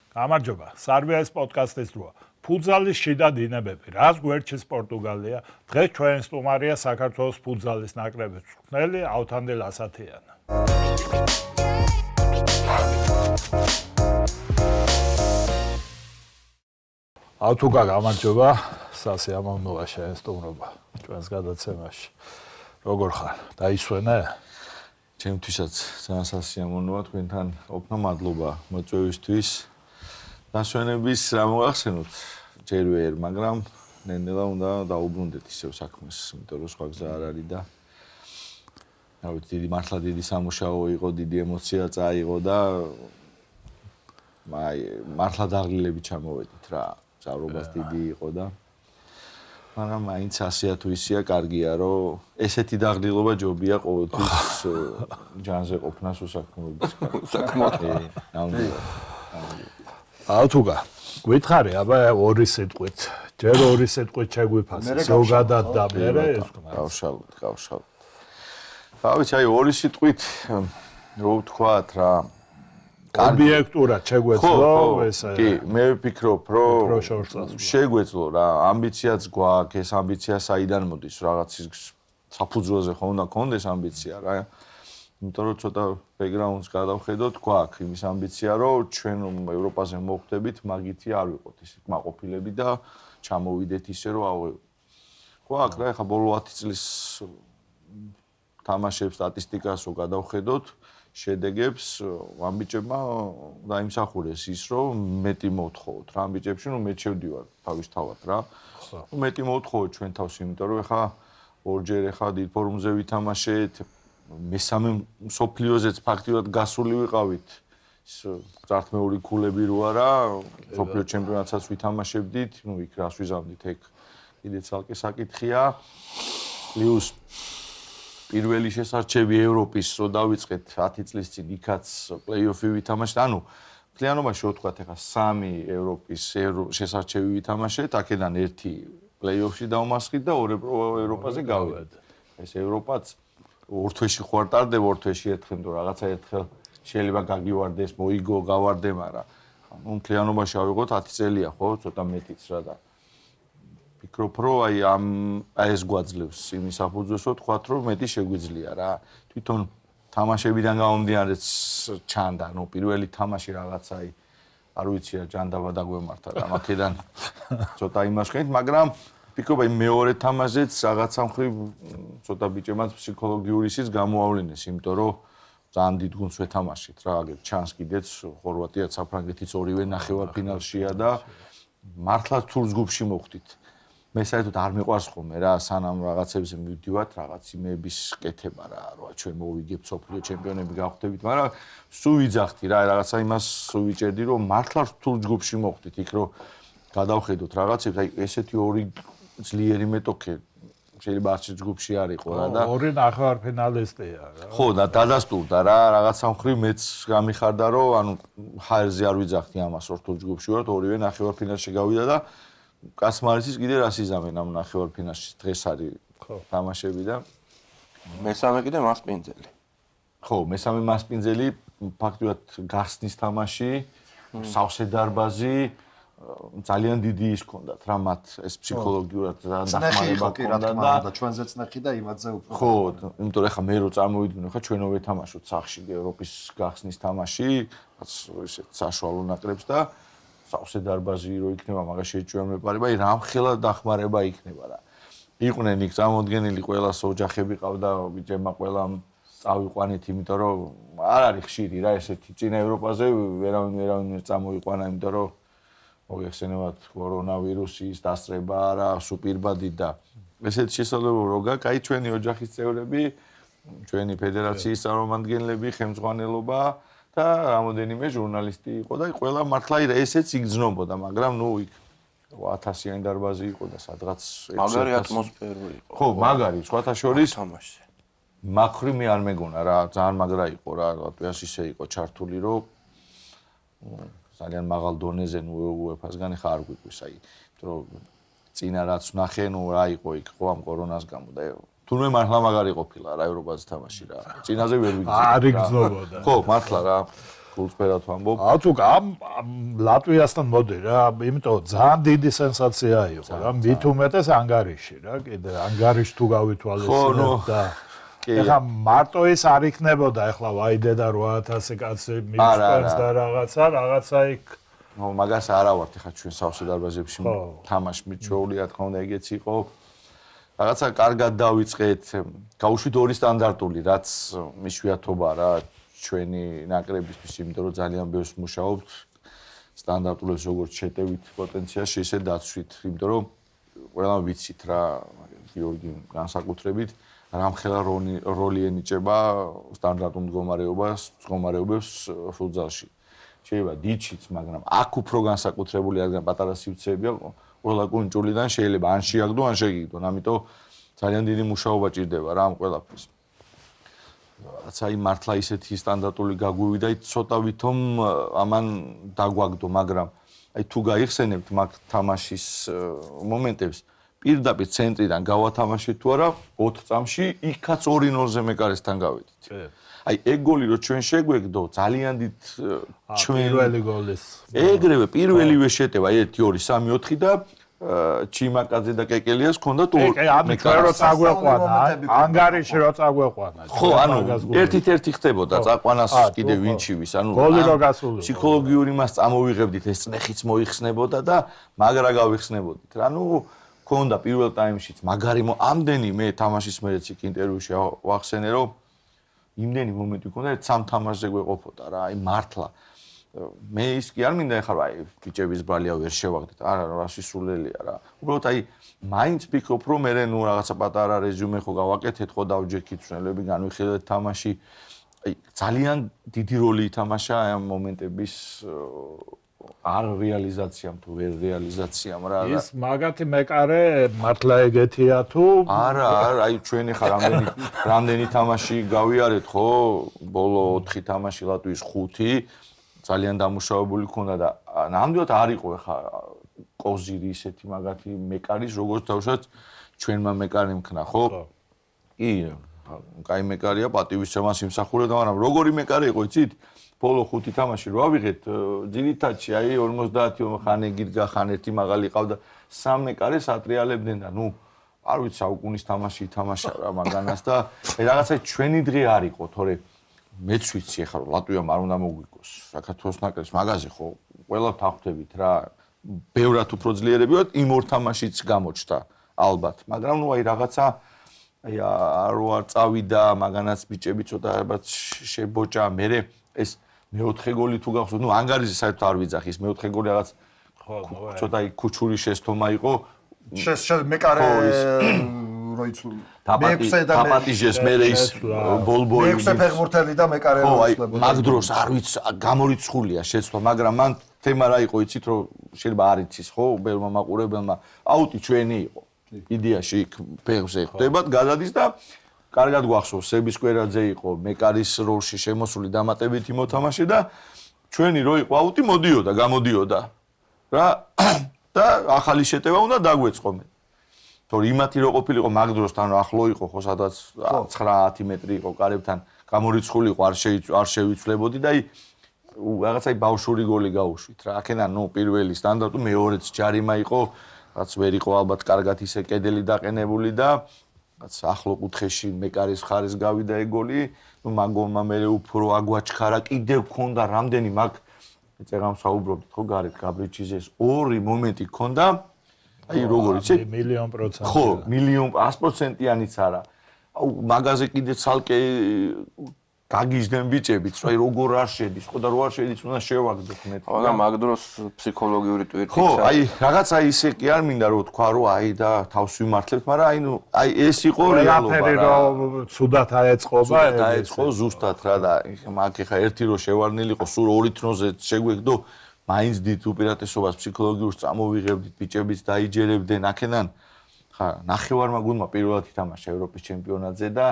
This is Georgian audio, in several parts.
გამარჯობა. სარვიაის პოდკასტის დროა. ფუტზალის შიდა დინებები. რას გვერდჩის პორტუგალია? დღეს ჩვენ სტუმარია საქართველოს ფუტზალის ნაკრების მწვრთნელი ავთანდილ ასათიანი. ავთუგა გამარჯობა. სასიამოვნოა შენ სტუმრობა ჩვენს გადაცემაში. როგორ ხარ? დაისვენე? ჩემთვისაც ძალიან სასიამოვნოა თქვენთან ყოფნა, მადლობა მოწვევისთვის. დასვენების რა მოახსენოთ? ჯერ ვერ, მაგრამ ნელ-ნელა უნდა დაუბრუნდეთ ისევ საქმეს, იმიტომ რომ სხვა გზა არ არის და რა ვიცი, მართლა დიდი სამუშაო იყო, დიდი ემოცია წაიღო და მართლა დაღლილები ჩამოვედით რა, სწავლობას დიდი იყო და მაგრამ მაინც ასეა თუ ისეა, კარგია რომ ესეთი დაღლილობა ჯობია ყოველთვის ჯანზე ყოფნას უსაქმრობის საკმაოდ. ავთუგა, გითხარი, აბა ორი სიტყვით. ჯერ ორი სიტყვით შეგვიფასე, ზოგადად და მერე ეს გავშალოთ. რა ვიცი, აი ორი სიტყვით რო ვთქვათ რა ობიექტურად შეგვეძლო ესე. კი, მე ვფიქრობ, რომ შეგვეძლო რა, ამბიციაც გვაქვს, ეს ამბიცია საიდან მოდის, რაღაც საფუძველზე ხომ უნდა გქონდეს ამბიცია რა. იმიტომ რომ ცოტა ბექგრაუნდს გადავხედოთ, გვაქვს იმის ამბიცია, რომ ჩვენ ევროპაზე მოვხვდებით, მაგითი არ ვიყოთ ისე კმაყოფილები და ჩამოვიდეთ ისე, რომ გვაქვს რა, ეხლა ბოლო 10 წლის თამაშების სტატისტიკას რო გადავხედოთ, შედეგებს ამ ბიჭებმა დაიმსახურეს ის, რომ მეტი მოვთხოვოთ რა ამ ბიჭებში, რომ მე შევდივარ თავისთავად რა. მეტი მოვთხოვოთ ჩვენ თავს, იმიტომ რომ ეხლა ორჯერ ეხლა დიდ ფორუმზე ვითამაშეთ, მესამე მსოფლიოზეც ფაქტიურად გასული ვიყავით. წართმეული ქულები რო არა, მსოფლიო ჩემპიონატსაც ვითამაშებდით, ნუ იქ რას ვიზამდით, ეგ კიდე ცალკე საკითხია. პლუს პირველი შესარჩევი ევროპის რო დავიწყეთ 10 წლის წინ იქაც პლეიოფი ვითამაშეთ. ანუ მთლიანობაში ვთქვათ, ეხლა 3 ევროპის შესარჩევი ვითამაშეთ, აქედან 1 პლეიოფში დავმასხით და 2 ევროპაზე გავიდეთ. ეს ევროპაც ორ თვეში ხوار ტარდება, ორ თვეში ერთხელ, თუ რაღაცა ერთხელ შეიძლება გაგივარდეს, მოიგო, გავარდე, მაგრამ ნუ მთლიანობაში ავიღოთ 10 წელია, ხო, ცოტა მეტიც რა და ვფიქრობ, რომ აი ეს გვაძლევს იმის საფუძველს, რომ თქვათ, რომ მეტი შეგვიძლია რა. თვითონ თამაშებიდან გამომდინარეც ჩანდა, ნუ პირველი თამაში რაღაცა არ ვიცი რა ჯანდაბა დაგვემართა და მაქედან ცოტა იმას ხენით, მაგრამ ვფიქრობ, აი მეორე თამაშზეც რაღაცა მხრივ ცოტა ბიჭებმაც ფსიქოლოგიური ისიც გამოავლინეს, იმიტომ რომ ძალიან დიდ გუნდს ვეთამაშით რა, აგერ ჩანს კიდეც ხორვატიაც, საფრანგეთიც ორივე ნახევარფინალშია და მართლა თურს ჯგუფში მოხვდით. მე საერთოდ არ მიყვარს ხოლმე რა, სანამ რაღაცებზე მივდივართ, რაღაც იმების კეთება რა, რომ ჩვენ მოვიგებთ სოფლიო ჩემპიონები გავხდებით, მაგრამ სულ ვიძახთი რა, რაღაცა იმას ვიჭერდი, რომ მართლა თურს ჯგუფში მოხვდით, იქ რომ გადავხედოთ რაღაცებს, აი ესეთი ორი ძლიერი მეტოქე შეიძლება არც ჯგუფში არ იყო რა და ორი ნახევარფინალისტია რა. ხო, და დადასტურდა რა, რაღაცა მხრივ მეც გამიხარდა, რომ ანუ ჰაერზე არ ვიძახთი ამას, ორ ჯგუფში ვართ, ორივე ნახევარფინალში გავიდა და კასმარიცის კიდე რას იზამენ ამ ნახევარფინალში, დღეს არის თამაშები და მესამე კიდე მასპინძელი. ხო, მესამე მასპინძელი ფაქტიურად გახსნის თამაში, სავსე დარბაზი, ძალიან დიდი ის ჰქონდათ რა მათ ეს ფსიქოლოგიურად დახმარება ჰქონდა და ჩვენზეც ნახი და იმათზე უფრო. ხო, იმიტომ რომ ეხლა მე რო წარმოვიდგინე, ხა ჩვენო ვეთამაშოთ სახში ევროპის გახსნის თამაში, ისეთ საშუალო ნაკრებს და სავსე დარბაზი რო იქნება, მაგაში ეჭვიან მეპარება, აი რამხელა დახმარება იქნება რა. იყვნენ იქ წარმოდგენილი ყველას ოჯახები ყავდა, ბიჭებმა ყველამ წავიყვანით, იმიტომ რომ არ არის ხშირი რა ესეთი წინა ევროპაზე ვერავინ წამოიყვანა, იმიტომ რომ მოგეხსენებათ კორონავირუსის დასწრება რა, სუპირბადი და ესეთი შესაძლებლობა რო გაქვს, აი ჩვენი ოჯახის წევრები, ჩვენი ფედერაციის წარმომადგენლები, ხელმძღვანელობა და რამოდენიმე ჟურნალისტი იყო და ყველა მართლა ესეც იგრძნობოდა, მაგრამ ნუ იქ 1000-იანი დარბაზი იყო და სადღაც მაგარი ატმოსფერო იყო. ხო, მაგარი, სხვათა შორის თამაშზე. მაგხრი მე არ მეგონა რა, ძალიან მაგრა იყო რა, ლატვიას ისე იყო ჩართული, რომ ძალიან მაღალ დონეზე ნუ UEFA-სგან ხა არ გვიყვის, აი, იმიტომ რომ წინა რაც ნახე, ნუ რა იყო იქ ხო ამ კორონას გამო და თუნდაც მართლა მაგარი ყოფილა რა ევროპაზე თამაში რა. წინაზე ვერ ვიგრძნობ. არ იგრძნობოდა. ხო, მართლა რა. სრულწლად ვამბობ. თუ ამ ლატვიასთან მოდი რა, იმიტომ ძალიან დიდი სენსაცია იყო რა, მით უმეტეს ანგარიში რა, კიდე ანგარიში თუ გავითვალისწინებთ და ეხლა მარტო ის არ იქნებოდა, ეხლა ვაიდე და 8000 კაცი მისწევს და რაღაცა იქ მაგას არა ვართ ეხლა ჩვენ სავსე დარბაზებში თამაში მიჩვეული რა თქმა უნდა ეგეც იყო. რაღაცა კარგად დავიწყეთ, გავუშვით ორი სტანდარტული, რაც მისვიათობა რა ჩვენი ნაკრებისთვის, იმიტომ რომ ძალიან ბევრს მუშაობთ სტანდარტულებს როგორც შეტევით პოტენციალში, ისე დაცვით, იმიტომ რომ ყველამ ვიცით რა გიორგი განსაკუთრებით რამხელა როლი ენიჭება სტანდარტულ მდგომარეობებს ფუტზალში. შეიძლება დიჩიც, მაგრამ აქ უფრო განსაკუთრებული რადგან პატარა სივრცეებია, ყველა კუნჭულიდან შეიძლება ან შეაგდო, ან შეგიგდონ. ამიტომ ძალიან დიდი მუშაობა ჭირდება რა ამ ყველაფერს. რაც აი მართლა ისეთი სტანდარტული გაგვივიდა, ცოტა ვითომ ამან დაგვაგდო, მაგრამ აი თუ გაიხსენებთ მაგ თამაშის მომენტებს, პირდაპირ ცენტრიდან გავათამაშეთ თუ არა 4 წამში, იქაც 2-0-ზე მეკარესთან გავედით. აი ეგ გოლი რო ჩვენ შეგვეგდო, ძალიან დიდ ჩვენ პირველი გოლის. ეგრევე პირველივე შეტევა 1 2 3 4 და ჩიმაკაძე და კეკელიას ჰქონდა ტურ. მე რო წაგვეყვანა, ანგარიში რო წაგვეყვანა. ხო, ანუ ერთ-ერთი ხდებოდა წაყვანას კიდე ვინჩივის, ანუ გოლი რო გასული. ფსიქოლოგიური მას წამოვიღებდით, ეს წნეხიც მოიხსნებოდა და მაგრა გავიხსნებოდით. ანუ ჰქონდა პირველ ტაიმშიც მაგარი ამდენი მე თამაშის მერეც იქ ინტერვიუში ვახსენე რომ იმდენი მომენტი ჰქონდა, ერთ სამ თამაშზე გვეყოფოდა რა, აი მართლა. მე ის კი არ მინდა ეხლა აი ბიჭების ბრალია ვერ შევაგდეთ. არა, რა სისულელია რა. უბრალოდ აი მაინც ვფიქრობ რომ მე ნუ რაღაცა პატარა რეზიუმე ხო გავაკეთეთ, ხო დავჯექით ცვლილები, განვიხილეთ თამაში. აი ძალიან დიდი როლი ითამაშა ამ მომენტების არ რეალიზაციამ თუ ვერ რეალიზაციამ რა. ის მაგათი მეკარე მართლა ეგეთია თუ არა, აი ჩვენ ხა რამდენი თამაში გავიარეთ ხო? ბოლო 4 თამაში ლატვიის 5 ძალიან დამუშავებული ქონდა და ნამდვილად არ იყო ხა კოზირი ისეთი მაგათი მეკარის როგორც თავშად ჩვენმა მეკარემ ქნა ხო? კი, კაი მეკარია, პატივისცემას იმსახურებდა, მაგრამ როგორი მეკარი იყო, იცით? ბოლო 5 თამაში რო ავიღეთ, ძირითადში აი 50 ხან ეგირგა, ხან ერთი მაღალი ყავდა, სამ მეკარეს ატრიალებდნენ და ნუ არ ვიცი საუკუნის თამაში ითამაშა რა მაგანას და რაღაცა ჩვენი დღე არ იყო, თორე მეც ვიცი ახლა რომ ლატვიამ არ უნდა მოგვიგოს საქართველოს ნაკრებს მაგაზე ხო ყველა თავხდებით რა ბევრად უფრო ძლიერები ვართ იმ ორ თამაშიც გამოჩნდა ალბათ მაგრამ ნუ აი რაღაცა აი არ წავიდა მაგანაც ბიჭები ცოტა ალბათ შებოჭა მე ეს მეოთხე გოლი თუ გახსოვთ ნუ ანგარიზე საერთოდ არ ვიძახის მეოთხე გოლი რაღაც ხო ცოტა აი ქუჩური შეცდომა იყო მეკარე როიცულ თაპატიჟეს მე ის ბოლბოი მეექვსე ფეხბურთელი და მეკარე როიცლებოდა მაგ დროს არ ვიცი გამორიცხულია შეცდომა მაგრამ მან თემა რა იყო იცით რომ შეიძლება არ იცის ხო ბერმა მაყურებელმა აუტი ჩვენი იყო იდეაში იქ ფეხზე ხდებათ გადადის და კარგად გვახსოვს სების კვერაძე იყო მეკარის როლში შემოსული დამატებითი მოთამაშე და ჩვენი რო იყო აუტი მოდიოდა გამოდიოდა რა და ახალი შეტევა უნდა დაგვეწყო მე თორე იმათი რო ყოფილიყო მაგ დროსთან ახლო იყო ხო სადაც 9-10 მეტრი იყო კარებთან გამორიცხული იყო არ შევიცვლებოდი და აი რაღაცაი ბავშვური გოლი გაუშვით რა აქედან ნუ პირველი სტანდარტი მეორეც ჯარიმა იყო რაც ვერ იყო ალბათ კარგად ისე კედელი დაყენებული და რაც ახლო კუთხეში მეკარის ხარეს გავიდა ეგ გოლი ნუ მაგომა მე უფრო აგვაჩქარა კიდევ ქონდა რამდენი მაგ ეცეღამ საუბრობდით ხო გარეთ გაბრიჩიზეს ორი მომენტი ქონდა აი როგორ იცი 1,000,000% ხო 1,000,000%-იანიც არა აუ მაგაზე კიდე ცალკე გაგიჟდნენ ბიჭებიც აი როგორ არ შედის ხო და რო არ შედის უნდა შევაგდოთ მე ხო და მაგ დროს ფსიქოლოგიური ტვირთი ხო აი რაღაცა ისე კი არ მინდა რომ თქვა რომ აი და თავს ვიმართლებთ მაგრამ აი ნუ აი ეს იყო რეალობა რა რომ ცუდად აეწყობა დაეწყო ზუსტად რა და მაგ ხა ერთი რო შევარნილიყო სულ ორი თროზე შეგვეგდო მაინც დიდ უპირატესობას ფსიქოლოგიურს წამოვიღებდით ბიჭებიც დაიჯერებდნენ აქედან ხა ნახევარმა გუნდმა პირველად ითამაშა ევროპის ჩემპიონატზე და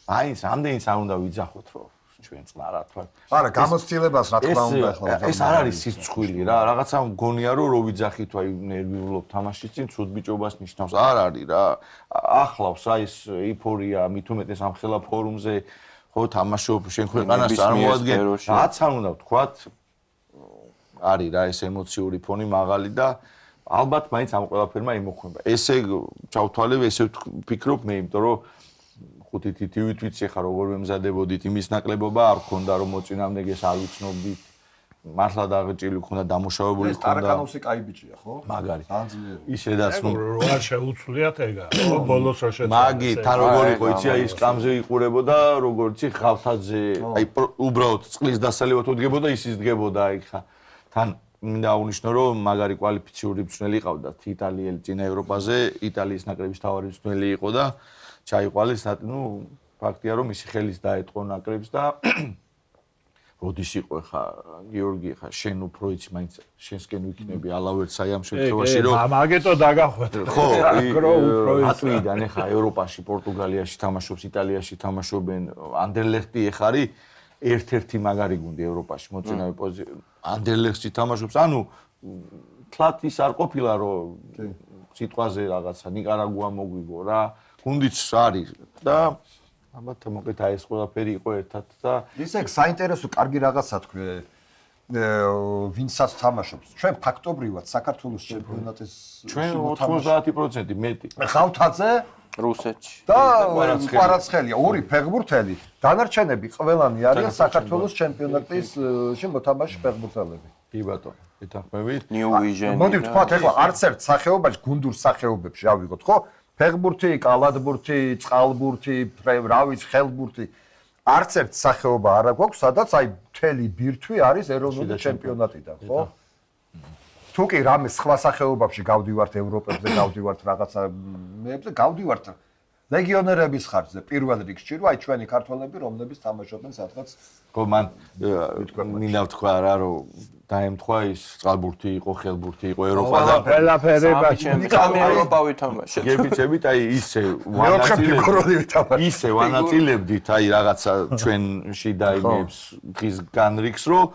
მაინც ამდენიც არ უნდა ვიძახოთ რომ ჩვენ წყნარად ვართ არა გამოცდილებას რა თქმა უნდა ახლა ეს არ არის სირცხვილი რა რაღაცა მგონია რომ ვიძახით აი ნერვიულობ თამაშის წინ ცუდ ბიჭობას ნიშნავს არ არის რა ახლავს აი ეს ეიფორია მით უმეტეს ამ ხელა ფორუმზე ხო, თამაშობ, შენ ქვეყანას წარმოადგენ. რაც არ უნდა ვთქვათ, არის რა ეს ემოციური ფონი მაღალი და ალბათ მაინც ამ ყველაფერმა იმოქმედა. ესე ჩავთვალე, ესე ვფიქრობ მე, იმიტომ რომ ხუთი თითივით ვიცი ხა როგორ მემზადებოდით, იმის ნაკლებობა არ გქონდა რომ მოწინააღმდეგეს არ ვიცნობდით. მართლა დაღჭილი გქონდა, დამუშავებული გქონდა. ტარაკანოვსი კაი ბიჭია, ხო? მაგარი. ძალიან ძლიერი. ისედაც ნუ რა შეუცვლიათ ეგა. ხო, ბოლოს რა შეცვალა. მაგი თან როგორ იყო, იცი აი ის კამზე იყურებოდა, როგორ იცი ხავთაძე, აი უბრალოდ წყლის დასალევად უდგებოდა, ისიც დგებოდა აი ხა. თან მინდა აღნიშნო რომ მაგარი კვალიფიციური მწვრთნელი ყავდათ იტალიელი წინა ევროპაზე, იტალიის ნაკრების თავარი მწვრთნელი იყო და ჩაიყვანეს, ნუ ფაქტია რომ მისი ხელის დაეტყო ნაკრებს და როდის იყო ხა გიორგი ხა შენ უფრო იცი მაინც შენსკენ ვიქნები ალავერც აი ამ შემთხვევაში რომ მაგეთო დაგახვედრ ხო ატვიდან ხა ევროპაში პორტუგალიაში თამაშობს იტალიაში თამაშობენ ანდერლეხტი ეხარი ერთ-ერთი მაგარი გუნდი ევროპაში მოწინავე პოზიცია ანდერლეხტში თამაშობს ანუ თლათ ის არ ყოფილა რომ სიტყვაზე რაღაცა ნიკარაგუა მოგვიგო რა გუნდიც არის და ალბათ მოკეთ აი ეს ყველაფერი იყო ერთად და ისე საინტერესო კარგი რაღაცა თქვი ვინცაც თამაშობს ჩვენ ფაქტობრივად საქართველოს ჩემპიონატის ჩვენ 90% მეტი ხავთაძე რუსეთში და კვარაცხელია ორი ფეხბურთელი დანარჩენები ყველანი არიან საქართველოს ჩემპიონატის შემოთამაშე ფეხბურთელები კი ბატონო ეთანხმებით New Vision მოდი ვთქვათ ეხლა არც ერთ სახეობაში გუნდურ სახეობებში ავიღოთ ხო ფეხბურთი, კალათბურთი, წყალბურთი, რა ვიცი, ხელბურთი. არც ერთ სახეობა არ აქვს, სადაც აი მთელი ბირთვი არის ეროვნული ჩემპიონატიდან, ხო? თუ კი რამე სხვა სახეობებში გავდივართ ევროპებზე, გავდივართ რაღაცა მეებზე, გავდივართ ლეგიონერების ხარჯზე, პირველ რიგში, რომ აი ჩვენი ქართველები რომლების თამაშობენ სადღაც ხო მან მინდა ვთქვა რა რომ დაემთხვა ის წყალბურთი იყო, ხელბურთი იყო ევროპა და ყველაფერი ევროპა ვითამაშე. გებიცებით აი ისე ვანაწილებდით აი რაღაცა ჩვენში დაიმებს დღის განრიგს რომ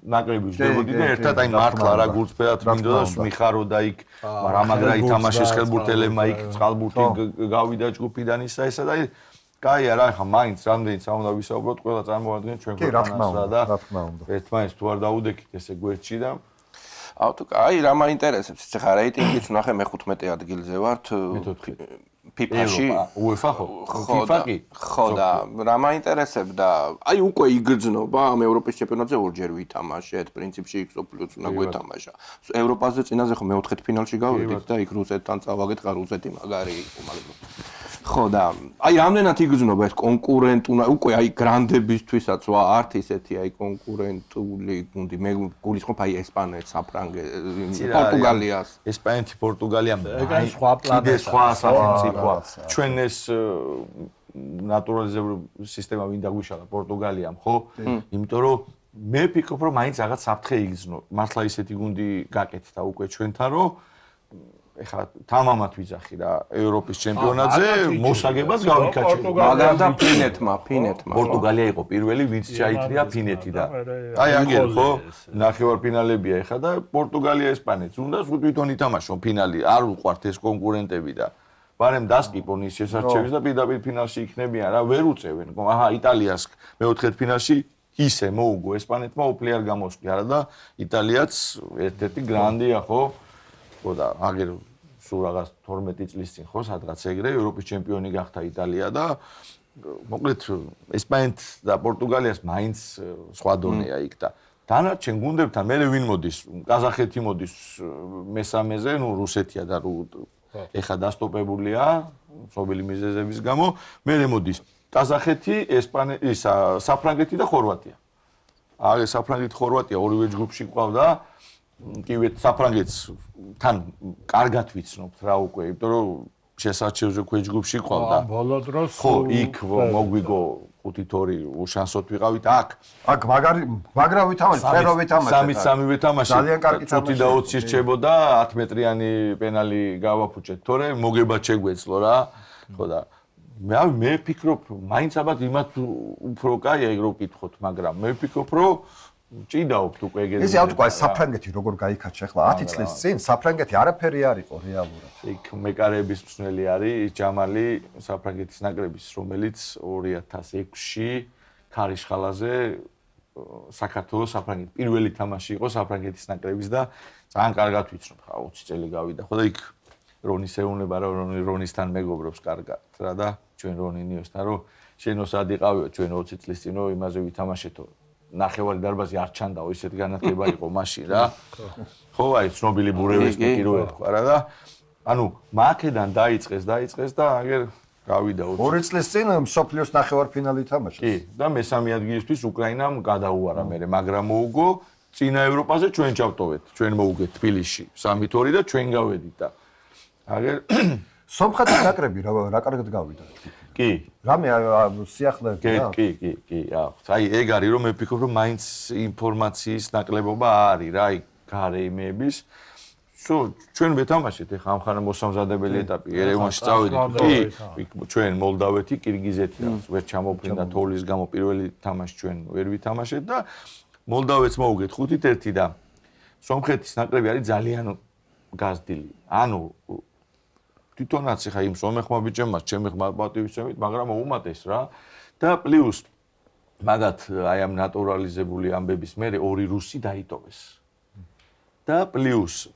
ნაკრები ვждებოდი და ერთად აი მართლა რა გულწრფელად მინდოდა მიხარო და იქ რამაგრა ითამაშეს ხელბურთელებმა იქ წყალბურთი გავიდა ჯგუფიდან ესა და აი კაი არა ხა მაინც რამდენიც არ უნდა ვისაუბროთ ყველა წარმოადგენთ ჩვენ ქვეყანას და ერთმანეთს თუ არ დაუდექით ესე გვერდში და აუტო აი რა მაინტერესებს ეს ხა რეიტინგიც ვნახე მე-15 ადგილზე ვართ FIFA-ში UEFA ხო FIFA-კი ხო და რა მაინტერესებდა აი უკვე იგრძნობა ამ ევროპის ჩემპიონატზე ორჯერ ვითამაშეთ პრინციპში იქ სოფლიოც უნდა გვეთამაშა ევროპაზე წინაზე ხო მე-4 ფინალში გავედით და იქ რუსეთთან წავაგეთ ხა რუსეთი მაგარი იყო მაგრამ ხო და აი რამდენად იგრძნობა ეს კონკურენტუნა უკვე აი გრანდებისთვისაც ვა ართ ისეთი აი კონკურენტული გუნდი მე გულისხმობ აი ესპანეთს საფრანგეთს პორტუგალიას ესპანეთი პორტუგალია ეგ სხვა პლანეტა სხვა სახელმწიფოა ჩვენ ეს ნატურალიზებული სისტემა ვინ დაგვიშალა პორტუგალიამ ხო იმიტომ რომ მე ვფიქრობ რომ მაინც რაღაც საფრთხე იგრძნო მართლა ისეთი გუნდი გაკეთდა უკვე ჩვენთან რომ ეხლა თამამად ვიძახი რა ევროპის ჩემპიონატზე მოსაგებას გავიქაჩე მაგრამ და ფინეთმა პორტუგალია იყო პირველი ვინც ჩაითრია ფინეთი და აი აგერ ხო ნახევარფინალებია ეხლა და პორტუგალია ესპანეთს უნდა თვითონ ითამაშონ ფინალი არ უყვართ ეს კონკურენტები და მაგრამ დასკიპონ ის შესარჩევის და პირდაპირ ფინალში იქნებიან რა ვერ უწევენ აჰა იტალიას მე-4 ფინალში ისე მოუგო ესპანეთმა უფლი არ გამოსვლია და იტალიაც ერთ-ერთი გრანდია ხო ხო და აგერ სულ რაღაც 12 წლის წინ ხო სადღაც ეგრე ევროპის ჩემპიონი გახდა იტალია და მოკლედ ესპანეთ და პორტუგალიას მაინც სხვა დონეა იქ და დანარჩენ გუნდებთან მე ვინ მოდის ყაზახეთი მოდის მესამეზე ნუ რუსეთია და ეხა დასტოპებულია მშობელი მიზეზების გამო მე მოდის ყაზახეთი ესპანეთი საფრანგეთი და ხორვატია აი საფრანგეთი ხორვატია ორივე ჯგუფში ყავდა კივეთ საფრანგეთს თან კარგად ვიცნობთ რა უკვე იმიტომ რომ შესაჩევზე ქვე ჯგუფში ყავდა ბოლო დროს ხო იქ მოგვიგო 5-2 უშანსოთ ვიყავით აქ მაგრა ვითამაშეთ ფერო ვითამაშეთ 3-3 ვითამაშეთ ძალიან კარგი თამაში 5 და 20 რჩებოდა 10 მეტრიანი პენალი გავაფუჭეთ თორე მოგება შეგვეძლო რა ხო და მე ვფიქრობ მაინც ალბათ იმათ უფრო კაია ეგ რო ვკითხოთ მაგრამ მე ვფიქრობ რომ ჭიდაობთ უკვე ეგეთი. ესე ავთქვა საფრანგეთი როგორ გაიქაჩა ახლა 10 წლის წინ საფრანგეთი არაფერი არ იყო რეალურად. იქ მეკარეების მსვლელი არის ჯამალი საფრანგეთის ნაკრების, რომელიც 2006-ში ქარიშხალაზე საქართველოს საფრანგეთის პირველი თამაში იყო საფრანგეთის ნაკრების და ძალიან კარგად ვიცნობ ხა 20 წელი გავიდა ხო და იქ რონის ეუნება რა რონისთან მეგობრობს კარგად რა და ჩვენ რონინიოსთან რომ შენო სად იყავიო ჩვენ 20 წლის წინ რომ იმაზე ვითამაშეთო ნახევარი დარბაზი არ ჩანდაო ისეთ განათლება იყო მაშინ რა ხო აი ცნობილი ბურევის პირო ერქვა რა და ანუ მაკედან დაიწყეს და აგერ გავიდა 2 წლის წინ მსოფლიოს ნახევარფინალი თამაშეს. კი, და მესამე ადგილისთვის უკრაინამ გადაუარა მე, მაგრამ მოუგო წინა ევროპაზე ჩვენ ჩავტოვეთ. ჩვენ მოუგეთ თბილისში 3-2 და ჩვენ გავედით და აგერ სომხეთის ნაკრები რა კარგად გავიდა. კი. რამე სიახლე რა? კი, აი ეგ არის რომ მე ვფიქრობ რომ მაინც ინფორმაციის ნაკლებობა არის რა, აი გარეიმეების ჩვენ ვეთამაშეთ ეხა ამ ხანა მოსამზადებელი ეტაპი ერევანში წავედით კი ჩვენ მოლდავეთი კირგიზეთი რაღაც ვერ ჩამოვფრინდა თოვლის გამო პირველი თამაში ჩვენ ვერ ვითამაშეთ და მოლდავეთს მოუგეთ 5-1 და სომხეთის ნაკრები არის ძალიან გაზრდილი ანუ თვითონაც ეხა იმ სომეხმა ბიჭებმა ჩემი პატივისცემით მაგრამ მოუმატეს რა და პლუს მაგათ აი ამ ნატურალიზებული ამბების მერე 2 რუსი დაიტოვეს და პლუს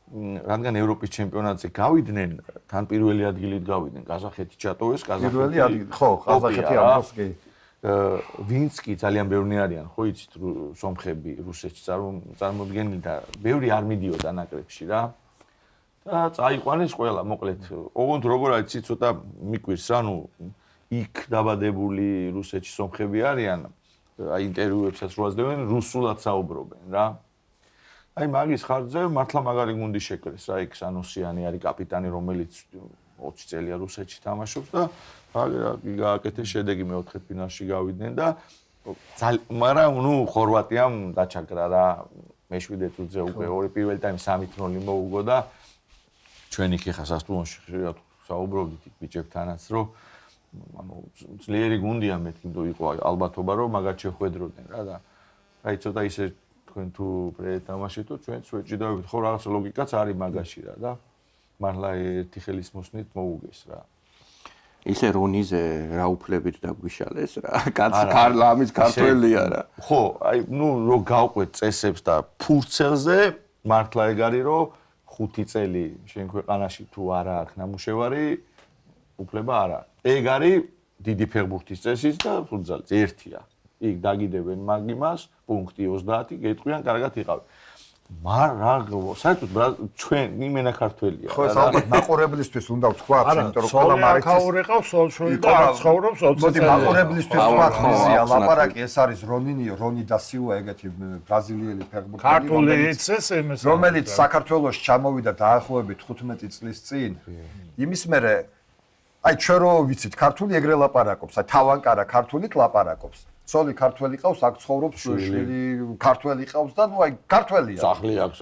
რადგან ევროპის ჩემპიონატზე გავიდნენ თან პირველი ადგილით გავიდნენ ყაზახეთი ჩატოვეს პირველი ადგილი ხო ყაზახეთი ამბობს კი ვინც კი ძალიან ბევრი არიან ხო იცით სომხები რუსეთში წარმოდგენილი და ბევრი არ მიდიოდა ნაკრებში რა და წაიყვანეს ყველა მოკლედ ოღონდ როგორ არის ცოტა მიკვირს ანუ იქ დაბადებული რუსეთში სომხები არიან აი ინტერვიუებსაც როაზდებენ რუსულად საუბრობენ რა აი მაგის ხარჯზე მართლა მაგარი გუნდი შეკრეს რა იქ სანოსიანი არის კაპიტანი რომელიც 20 წელია რუსეთში თამაშობს და გააკეთეს შედეგი მეოთხედფინალში გავიდნენ და მაგრამ ნუ ხორვატიამ დაჩაგრა რა მე-7 წუთზე უკვე პირველი ტაიმი 3-0 მოუგო და ჩვენ იქ ხა სასტუმროში ხშირად საუბრობდით იქ ბიჭებთანაც რომ ანუ ძლიერი გუნდია მეთქი თუ იყო ალბათობა რომ მაგათ შეხვედროდნენ რა და აი ცოტა ისე თქვენ თუ პრეთამაშით თუ ჩვენც ვეჭიდავებით ხო რაღაც ლოგიკაც არის მაგაში რა და მართლა ერთი ხელის მოსნით მოუგეს რა ისე რონიზე რა უფლებით დაგვიშალეს რა კაცი კარლამის ქართველია რა ხო აი ნუ რო გავყვეთ წესებს და ფურცელზე მართლა ეგ არის რომ 5 წელი შენ ქვეყანაში თუ არა აქვს ნამუშევარი უფლება არა ეგ არის დიდი ფეხბურთის წესიც და ფუტზალის ერთია იქ დაგიდებენ მაგ იმას პუნქტი 30 გეტყვიან კარგად იყავი მაგრამ საერთოდ ჩვენ იმენა ქართველია ხო ეს ალბათ მაყურებლისთვის უნდა ვთქვა იმიტომ რომ ყველა მარიცის ახაური ყავს სოლშვილი და ცხოვრობს 20 წელი მაყურებლისთვის ვთქვა ხმიზია ლაპარაკი ეს არის რონინიო რონი და სიუა ეგეთი ბრაზილიელი ფეხბურთელი ქართული იცეს იმის რომელიც საქართველოს ჩამოვიდა დაახლოებით 15 წლის წინ იმის მერე აი ჩვენ რო ვიცით ქართული ეგრე ლაპარაკობს აი თავანკარა ქართულით ლაპარაკობს სოლი ქართველი ყავს, აქ ცხოვრობს შვილი, ქართველი ყავს და ნუ აი ქართველია. სახლი აქვს,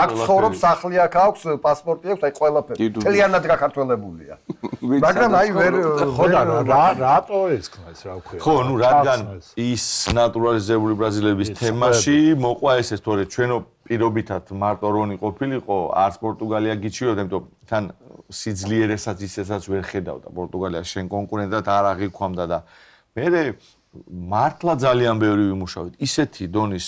აქ ცხოვრობს, სახლი აქ აქვს, პასპორტი აქვს, აი ყველაფერი. მთლიანად გაქართველებულია. მაგრამ აი ვერ ხო და რატო ეს ქნას რა ვქვია. ხო, ნუ რადგან ის ნატურალიზებული ბრაზილების თემაში მოყვა ეს თორე ჩვენო პირობითად მარტო რონი ყოფილიყო, არც პორტუგალია გიჩიოდა, იმიტომ თან სიძლიერესაც ისესაც ვერ ხედავდა პორტუგალია შენ კონკურენტად არ აღიქვამდა და მე მართლა ძალიან ბევრი ვიმუშავეთ. ისეთი დონის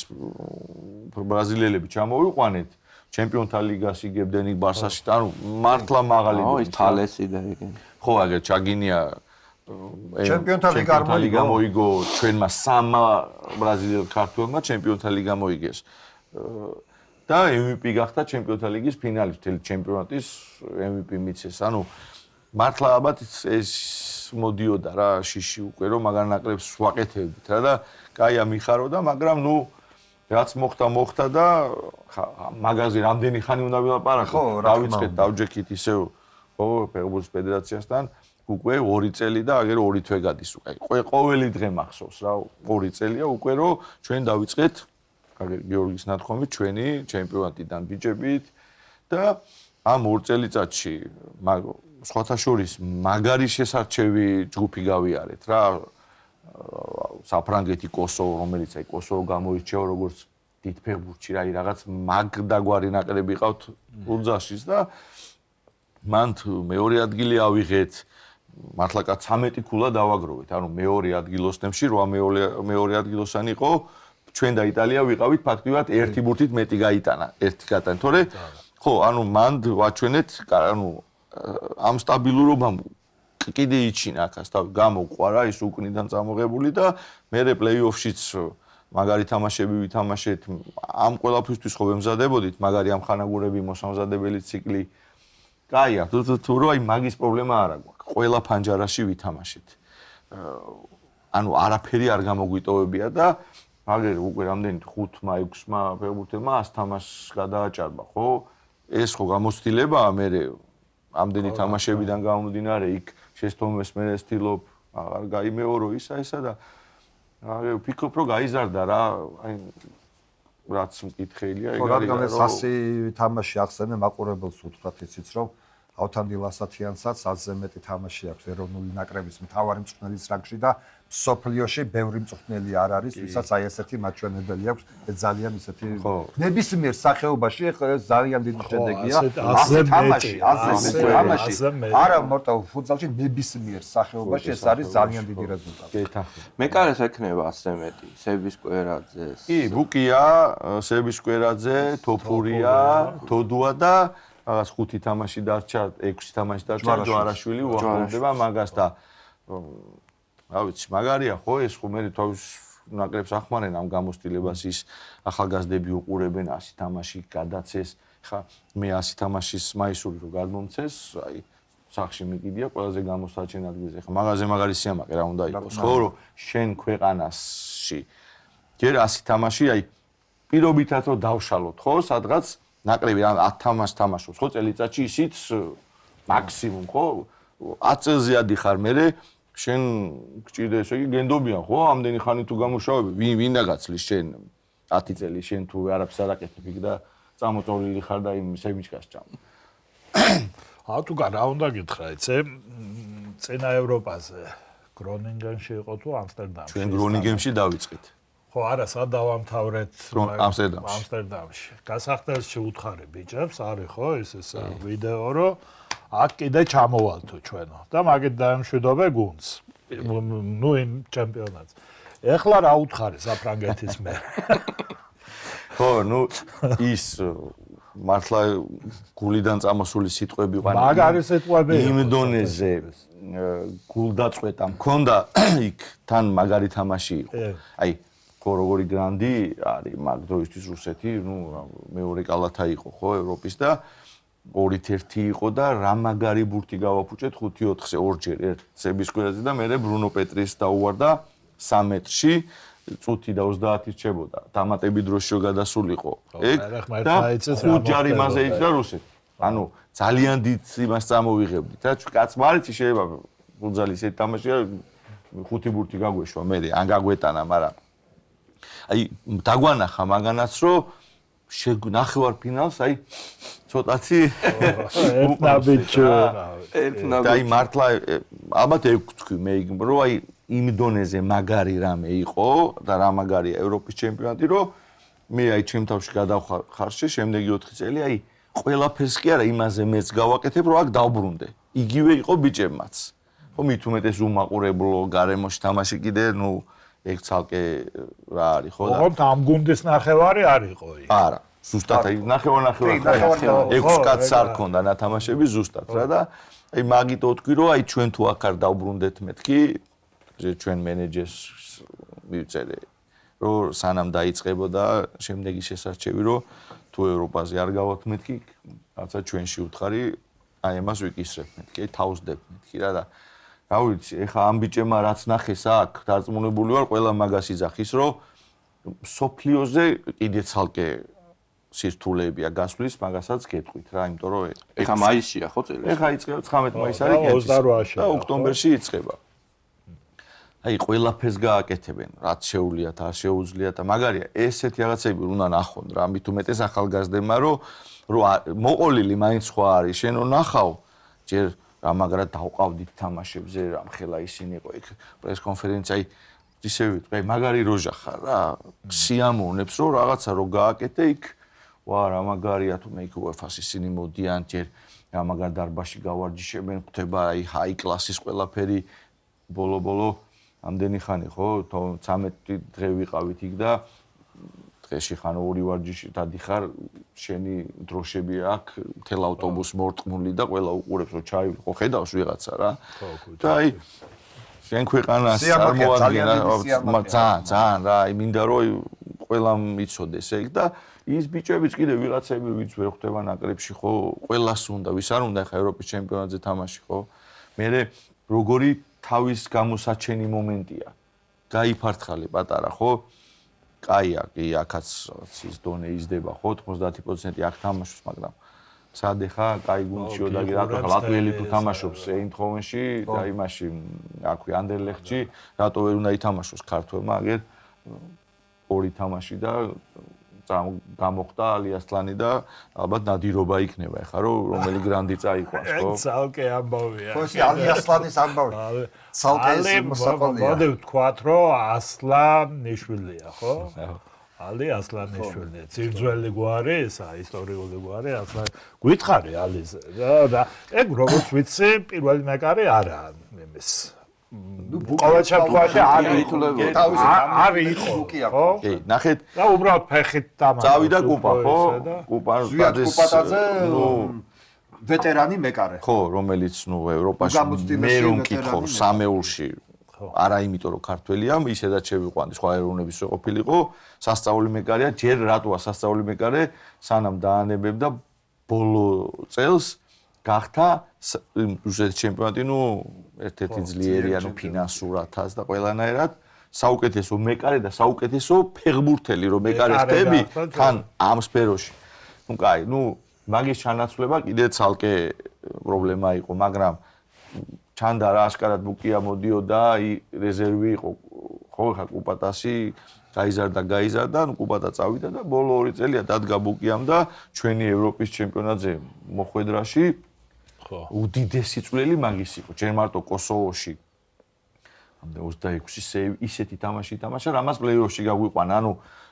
ბრაზილიელები ჩამოვიყვანეთ, ჩემპიონთა ლიგას იგებდნენ იქ ბარსაში, ანუ მართლა მაღალი ის თალესი და იგი. ხო, აგერ ჩაგინია ჩემპიონთა ლიგა მოიგო ჩვენმა სამმა ბრაზილიელ ქართველმა ჩემპიონთა ლიგა მოიგეს. და MVP გახდა ჩემპიონთა ლიგის ფინალის მთელი ჩემპიონატის MVP მიცეს. ანუ მართლა ალბათ ეს მოდიოდა რა შიში უკვე რომ მაგარ ნაკრებს ვაკეთებდით რა და კაია მიხაროდა მაგრამ ნუ რაც მოხდა და მაგაზე რამდენი ხანი უნდა ვილაპარაკო დავიწყეთ დავჯექით ისევ ხო ფეხბურთის ფედერაციასთან უკვე 2 წელი და აგერ 2 თვე გადის უკვე ყოველი დღე მახსოვს რა 2 წელია უკვე რომ ჩვენ დავიწყეთ აგერ გიორგის ნათქვამით ჩვენი ჩემპიონატიდან ბიჭებით და ამ 2 წელიწადში სხვათა შორის მაგარი შესარჩევი ჯგუფი გავიარეთ რა საფრანგეთი კოსოვო რომელიც აი კოსოვო გამოირჩევა როგორც დიდ ფეხბურთში რა რაღაც მაგდაგვარი ნაკრები ყავთ უძაშის და მან მეორე ადგილი ავიღეთ მართლა კაც 13 ქულა დავაგროვეთ ანუ მეორე ადგილოსნებში 8 მეორე ადგილოსანი იყო ჩვენ და იტალია ვიყავით ფაქტიურად ერთი ბურთით მეტი გაიტანა ერთი გატანა თორე ხო ანუ მან ვაჩვენეთ ანუ ამ სტაბილურობამ კიდე იჩინა ახას თავი გამოყვარა ის უკნიდან წამოღებული და მე პლეიოფშიც მაგარი თამაშები ვითამაშეთ ამ ყველაფრისთვის ხო ვემზადებოდით მაგარი ამ ხანაგურები მოსამზადებელი ციკლი კაია თუ რო აი მაგის პრობლემა არ აქვს ყველა ფანჯარაში ვითამაშეთ ანუ არაფერი არ გამოგვიტოვებია და მაგერ უკვე რამდენი 5-მა 6-მა ფეხბურთელმა 100 თამაშს გადააჭარბა ხო ეს ხო გამოცდილებაა მე ამდენი თამაშებიდან გამომდინარე იქ შეცდომებს მე ვცდილობ აღარ გაიმეორო ისა და აი ვფიქრობ რომ გაიზარდა რა აი რაც მკითხელია ეგ არის რადგან ეს 100 თამაში ახსენე მაყურებელს უთხრათ ისიც რომ ავთანდილ ასათიანსაც 100-ზე მეტი თამაში აქვს ეროვნული ნაკრების მთავარი მწვრთნელის რანგში და სოფლიოში ბევრი მწვრთნელი არ არის, ვისაც აი ესეთი მაჩვენებელი აქვს, ძალიან ისეთი ნებისმიერ სახეობაში ახლა ეს ძალიან დიდი შედეგია. 100 თამაში, 100 თამაში. არა, მარტო ფუტზალში ნებისმიერ სახეობაში ეს არის ძალიან დიდი რეზულტატი. მე კარეს ეკნება 100 მეტი, სებისკვერაძეს. კი, ბუკია, სებისკვერაძე, თოფურია, თოდუა და რაღაც 5 თამაში დარჩა, 6 თამაში დარჩა, ჯვარაშვილი უახლოვდება მაგას და რა ვიცი, მაგარია ხო ეს ხო მე თავის ნაკრებს ახმარენ ამ გამოცდილებას ის ახალგაზრდები უყურებენ 100 თამაში გადაცეს. ხა მე 100 თამაშის მაისური რო გადმომცეს, აი სახში მიყიდია ყველაზე გამოსაჩენ ადგილზე. ხა მაღაზე მაგარი სიამაყე რა უნდა იყოს, ხო რომ შენ ქვეყანაში ჯერ 100 თამაში აი პირობითად რო დავშალოთ, ხო, სადღაც ნაკრები 10 თამაშს თამაშობს, ხო, წელიწადში ისიც მაქსიმუმ, ხო? 10 წელზე ადიხარ მე შენ გჭირდა ესე იგი გენდობიან ხო ამდენი ხანი თუ გამუშავები ვინ დაგაცლის შენ 10 წელი შენ თუ არაფერს არ აკეთებ იქ და წამოწოლილი ხარ და იმ სემიჩკას ჭამ თუ რა უნდა გითხრა იცე წინა ევროპაზე გრონინგენში იყო თუ ამსტერდამში ჩვენ გრონინგენში დავიწყეთ ხო არა სად დავამთავრეთ ამსტერდამში გასახდელში უთხარი ბიჭებს არის ხო ეს ვიდეო რომ აქ კიდე ჩამოვალთო ჩვენო და მაგით დაემშვიდობე გუნდს ნუ იმ ჩემპიონატს ეხლა რა უთხარი საფრანგეთის მე ხო ნუ ის მართლა გულიდან წამოსული სიტყვები ყან მაგარი სიტყვები იმ დონეზე გულდაწყვეტა მქონდა იქ თან მაგარი თამაში იყო აი ხო როგორი გრანდი არის მაგ დროისთვის რუსეთი ნუ მეორე კალათა იყო ხო ევროპის და 2-1 იყო და რა მაგარი ბურთი გავაფუჭეთ 5-4-ზე ორჯერ ერთ სებისკვერაძე და მე ბრუნო პეტრის დაუვარდა 3 მეტრში წუთი და 30 რჩებოდა დამატები დროში გადასულიყო ეგ და 5 ჯარიმაზე იჭრა რუსეთი ანუ ძალიან დიდ იმას წამოვიღებდით რა კაც მარიცი შეიძლება ფუტზალის ეს თამაშია 5 ბურთი გაგვეშვა მე ან გაგვეტანა მაგრამ აი დაგვანახა მაგანაც რომ შეგნახევარ ფინალს აი ცოტათი ერთნაბიჯო და აი მართლა ალბათ ეგ თქვი მე რომ აი იმ დონეზე მაგარი რამე იყო და რა მაგარია ევროპის ჩემპიონატი რომ მე აი ჩემ თავში გადავხარში შემდეგი 4 წელი აი ყველაფერს კი არა იმაზე მეც გავაკეთებ რომ აქ დავბრუნდე იგივე იყო ბიჭებმაც ხო მით უმეტეს უმაყურებლო გარემოში თამაში კიდე ნუ ეგ ცალკე რა არის ხო და ოღონდ ამ გუნდის ნახევარი არ იყო იქ არა ზუსტად აი ნახევარ 6 კაცს არ ქონდა ნათამაშები ზუსტად რა და აი მაგით ვთქვი რომ აი ჩვენ თუ აქ არ დავბრუნდეთ მეთქი ჩვენ მენეჯერს მივწერე რომ სანამ დაიწყებოდა შემდეგი შესარჩევი რომ თუ ევროპაზე არ გავალთ მეთქი რაცა ჩვენში უთხარი აი ამას ვიკისრებ მეთქი აი თავსდებ მეთქი რა და რა ვიცი ეხა ამ ბიჭებმა რაც ნახეს აქ დარწმუნებული ვარ ყველა მაგას იძახის რომ სოფლიოზე კიდე ცალკე სირთულეებია გასვლის მაგასაც გეტყვით რა იმიტომ რომ ეხა მაისშია ხო წელი ეხა იწყება 19 მაისს არის კენჭის 28-ში და ოქტომბერში იწყება აი ყველაფერს გააკეთებენ რაც შეუძლიათ არ შეუძლიათ და მაგარია ესეთი რაღაცები უნდა ნახონ რა მით უმეტეს ახალგაზრდებმა რომ მოყოლილი მაინც ხო არის შენ ნახავ ჯერ რა მაგრად დავყავდით თამაშებზე რა მხელა ისინი იყო იქ პრეს კონფერენცია ისე ვიტყვი, მაგარი როჟა ხარ რა, სიამოვნებს რომ რაღაცა რო გააკეთე იქ, ვა რა მაგარია თუ მე იქ UEFA-ს ისინი მოდიან ჯერ რა მაგარ დარბაზში გავარჯიშებენ, ხვდება აი ჰაი კლასის ყველაფერი ბოლო-ბოლო ამდენი ხანი ხო, 13 დღე ვიყავით იქ და დღეში ხან 2 ვარჯიში დადიხარ, შენი დროშები აქვს, მთელ ავტობუსს მორტყმული და ყველა უყურებს რომ ჩაივლი, ხო ხედავს ვიღაცა რა. და აი შენ ქვეყანას წარმოადგენს ძალიან რა, აი მინდა რომ ყველამ იცოდეს ეგ და ის ბიჭებიც კიდე ვიღაცები ვიც ვერ ხვდება ნაკრებში ხო, ყველას უნდა, ვის არ უნდა ხა ევროპის ჩემპიონატზე თამაში ხო. მე როგორი თავის გამოსაჩენი მომენტია. გაიფართხალი პატარა ხო? კაია, კი, აქაც ის დონე იზრდება ხო, 90% აქ თამაშობს, მაგრამ სად ეხა კაი გუნდშიო და რატო ლატვიელი თუ თამაშობს ეინთჰოვენში და იმაში, აქვე ანდერლეხტში, რატო ვერ უნდა ითამაშოს ქართველმა, აგერ ორი თამაში და გამოხდა ალიასლანი და ალბათ ნადირობა იქნება ეხა რომ რომელი გრანდი წაიყვანს ხო? ცალკე ამბავია. ხო ეს ალიასლანის ამბავი. ცალკე ეს მოსაყოლია. მოდი ვთქვათ რომ ასლანიშვილია ხო? ალი ასლანიშვილი. ძირძველი გვარი ესა ისტორიული გვარი ასლა გითხარი ალიზე და ეგ როგორც ვიცი პირველი მეკარე არაა იმის ყოველ შემთხვევაში არის იყო ხო? კი, ნახეთ და უბრალოდ ფეხით დამარცხა. წავიდა კუპა ხო? კუპა კუპატაძე ვეტერანი მეკარე. ხო, რომელიც ნუ ევროპაში მე რომ მკითხო სამეულში არა იმიტომ რომ ქართველია, ისედაც შევიყვანდი სხვა ეროვნების რო ყოფილიყო, სასწაული მეკარეა, ჯერ რატოა სასწაული მეკარე, სანამ დაანებებდა ბოლო წელს გახდა რუსეთის ჩემპიონატი, ნუ ერთ-ერთი ძლიერი, ანუ ფინანსურათაც და ყველანაირად საუკეთესო მეკარე და საუკეთესო ფეხბურთელი რომ მეკარე ხდები თან ამ სფეროში. ნუ კაი, ნუ მაგის ჩანაცვლება კიდე ცალკე პრობლემა იყო, მაგრამ ჩანდა რა აშკარად ბუკია მოდიოდა, რეზერვი იყო ხო ხა კუპატასი გაიზარდა, ნუ კუპატა წავიდა და ბოლო 2 წელია დადგა ბუკიამ და ჩვენი ევროპის ჩემპიონატზე მოხვედრაში უდიდესი წვლილი მაგის იყო. ჯერ მარტო კოსოვოში ამდე 26 სეივი ისეთი თამაში ითამაშა, რამაც პლეი-ოფში გაგვიყვანა. ანუ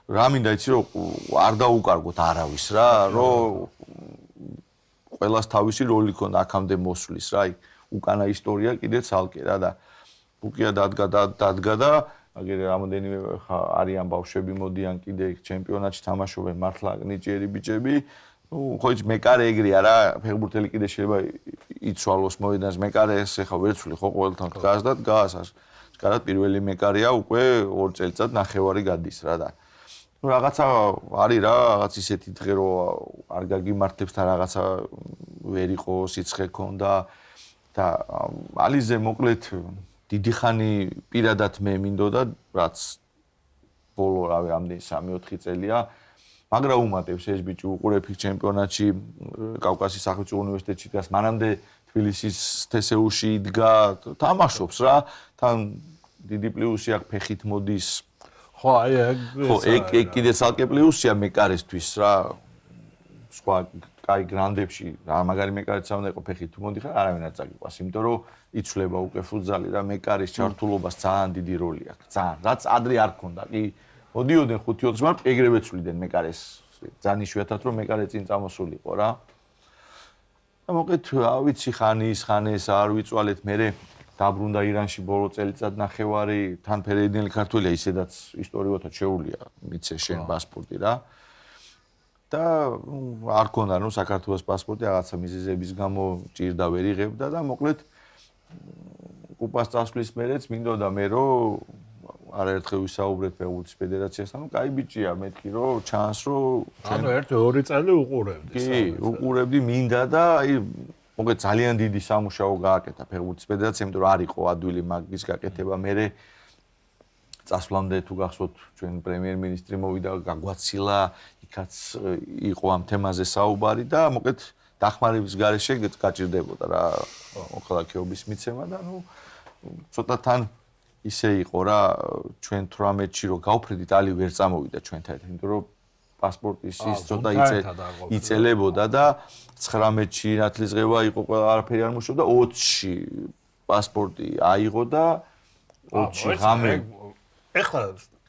რა მინდა იცი რომ არ დაუკარგოთ არავის რა, რომ ყველას თავისი როლი ქონდა აქამდე მოსვლის რა, უკანა ისტორია კიდე ცალკე რა და ბუკია დადგა და აგერ რამოდენიმე არიან ბავშვები მოდიან კიდე ჩემპიონატში თამაშობენ მართლა ნიჭიერი ბიჭები. ნუ ხო იცი მეკარე ეგრეა რა, ფეხბურთელი კიდე შეიძლება იცვალოს მოედანს, მეკარე ეს ხა ვერცვლი ხო ყოველთან დგას და დგას. სკარად პირველი მეკარეა უკვე 2 წელიწად ნახევარი გადის რა და ნუ რაღაცა არის რა, რაღაც ისეთი დღე რომ არ გაგიმართებს და რაღაცა ვერ იყო სიცხე ქონდა და ალიზე მოკლედ დიდი ხანი პირადად მე მინდოდა რაც ბოლო რავი ამდენი 3-4 წელია მაგრა უმატებს ეს ბიჭი უყურებ ჩემპიონატში კავკასიის სახელმწიფო უნივერსიტეტში დგას მანამდე თბილისის თსუ-ში იდგა თამაშობს რა თან დიდი პლუსი აქვს ფეხით მოდის ხო აი ეგ კიდე ცალკე პლუსია მეკარისთვის რა სხვა კაი გრანდებში რა მაგარი მეკარეც უნდა იყო ფეხით თუ მოდიხარ არავინ არ წაგიყვას იმიტომ რომ იცვლება უკვე ფუტზალი რა მეკარის ჩართულობას ძალიან დიდი როლი აქვს ძალიან რაც ადრე არ ქონდა კი მოდიოდნენ 5-4 წლად ეგრევე ცვლიდნენ მეკარეს ძალიან იშვიათად რომ მეკარე წინ წამოსულიყო რა და მოკლედ ავიცი ხანის არ ვიწვალეთ მე დაბრუნდა ირანში ბოლო წელიწად ნახევარი თან ფერეიდნელი ქართველია ისედაც ისტორიულად შეუულია მიცე შენ პასპორტი რა და არ ქონდა ნუ საქართველოს პასპორტი რაღაცა მიზეზების გამო ჭირდა ვერ იღებდა და მოკლედ კუპას წასვლის მერეც მინდოდა მე რომ არაერთხელ ვისაუბრეთ ფეხბურთის ფედერაციასთან, ნუ კაი ბიჭია მეთქი რომ ჩანს რომ ანუ 1-2 წელი უყურებდი. კი, უყურებდი მინდა და აი მოკლედ ძალიან დიდი სამუშაო გააკეთა ფეხბურთის ფედერაციამ, იმიტომ რომ არ იყო ადვილი მაგის გაკეთება. მე წასვლამდე თუ გახსოვთ ჩვენ პრემიერ-მინისტრი მოვიდა გაგვაცილა, იქაც იყო ამ თემაზე საუბარი და მოკლედ დახმარების გარეშე გაჭირდებოდა რა მოქალაქეობის მიცემა და ნუ ცოტა თან ისე იყო რა ჩვენ 18-ში რომ გავფრედით ალი ვერ წამოვიდა ჩვენთან ერთად იმიტომ რომ პასპორტის ის ცოტა იწელებოდა და 19-ში ნათლისღება იყო ყველა არაფერი არ მუშაობდა 20-ში პასპორტი აიღო და 20-ში ღამე ეხლა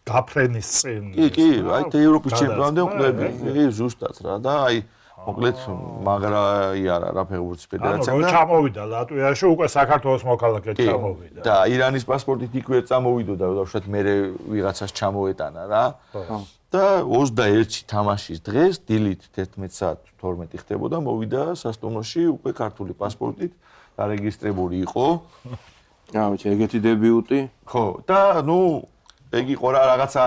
გაფრენის წინ კი, აი ევროპის ჩემპიონამდე მკლები, კი, ზუსტად რა და აი მოკლედ მაგრა არა რა ფეხბურთის ფედერაციამ და ჩამოვიდა ლატვიაში უკვე საქართველოს მოქალაქედ ჩამოვიდა. და ირანის პასპორტით იქვე წამოვიდოდა და უშუალოდ მე ვიღაცას ჩამოეტანა რა. და 21-ში თამაშის დღეს დილით 11 საათ 12 ხდებოდა მოვიდა სასტუმროში უკვე ქართული პასპორტით დარეგისტრირებული იყო. ვიცი, ეგეთი დებიუტი. ხო, და ეგ იყო რა რაღაცა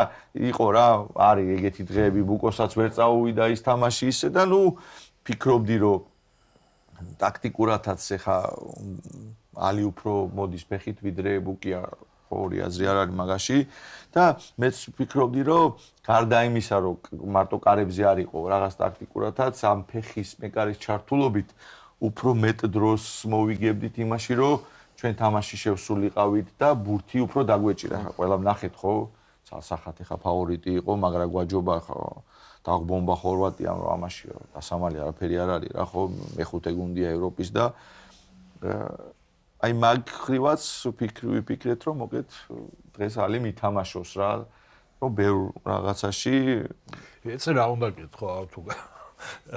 იყო რა, არის ეგეთი დღეები, ბუკოსაც ვერ წაუვიდა ის თამაში ისე და ფიქრობდი რომ ტაქტიკურათაც ეხა ალი უფრო მოდის ფეხით ვიდრე ბუკია ორი აზრი არ არის მაგაში და მეც ფიქრობდი რომ გარდა იმისა რომ მარტო კარებზე არ იყო რაღაც ტაქტიკურათაც ამ ფეხის მეკარის ჩართულობით უფრო მეტ დროს მოვიგებდით იმაში რომ ჩვენ თამაში შევსულიყავით და ბურთი უფრო დაგვეჭირა. ყველა ნახეთ ხო? ცალსახად ეხა ფავორიტი იყო, მაგრამ გვაჯობა ხო დაღბომბა ხორვატიამ რომ ამაში დასამალი არაფერი არ არის რა ხო? მეხუთე გუნდია ევროპის და აი მაგ ხრივაც ვიფიქრეთ რომ მოგეთ დღეს ალი მითამაშოს რა. რომ ბევრ რაღაცაში ეცე რა უნდა გითხო ავთუგა.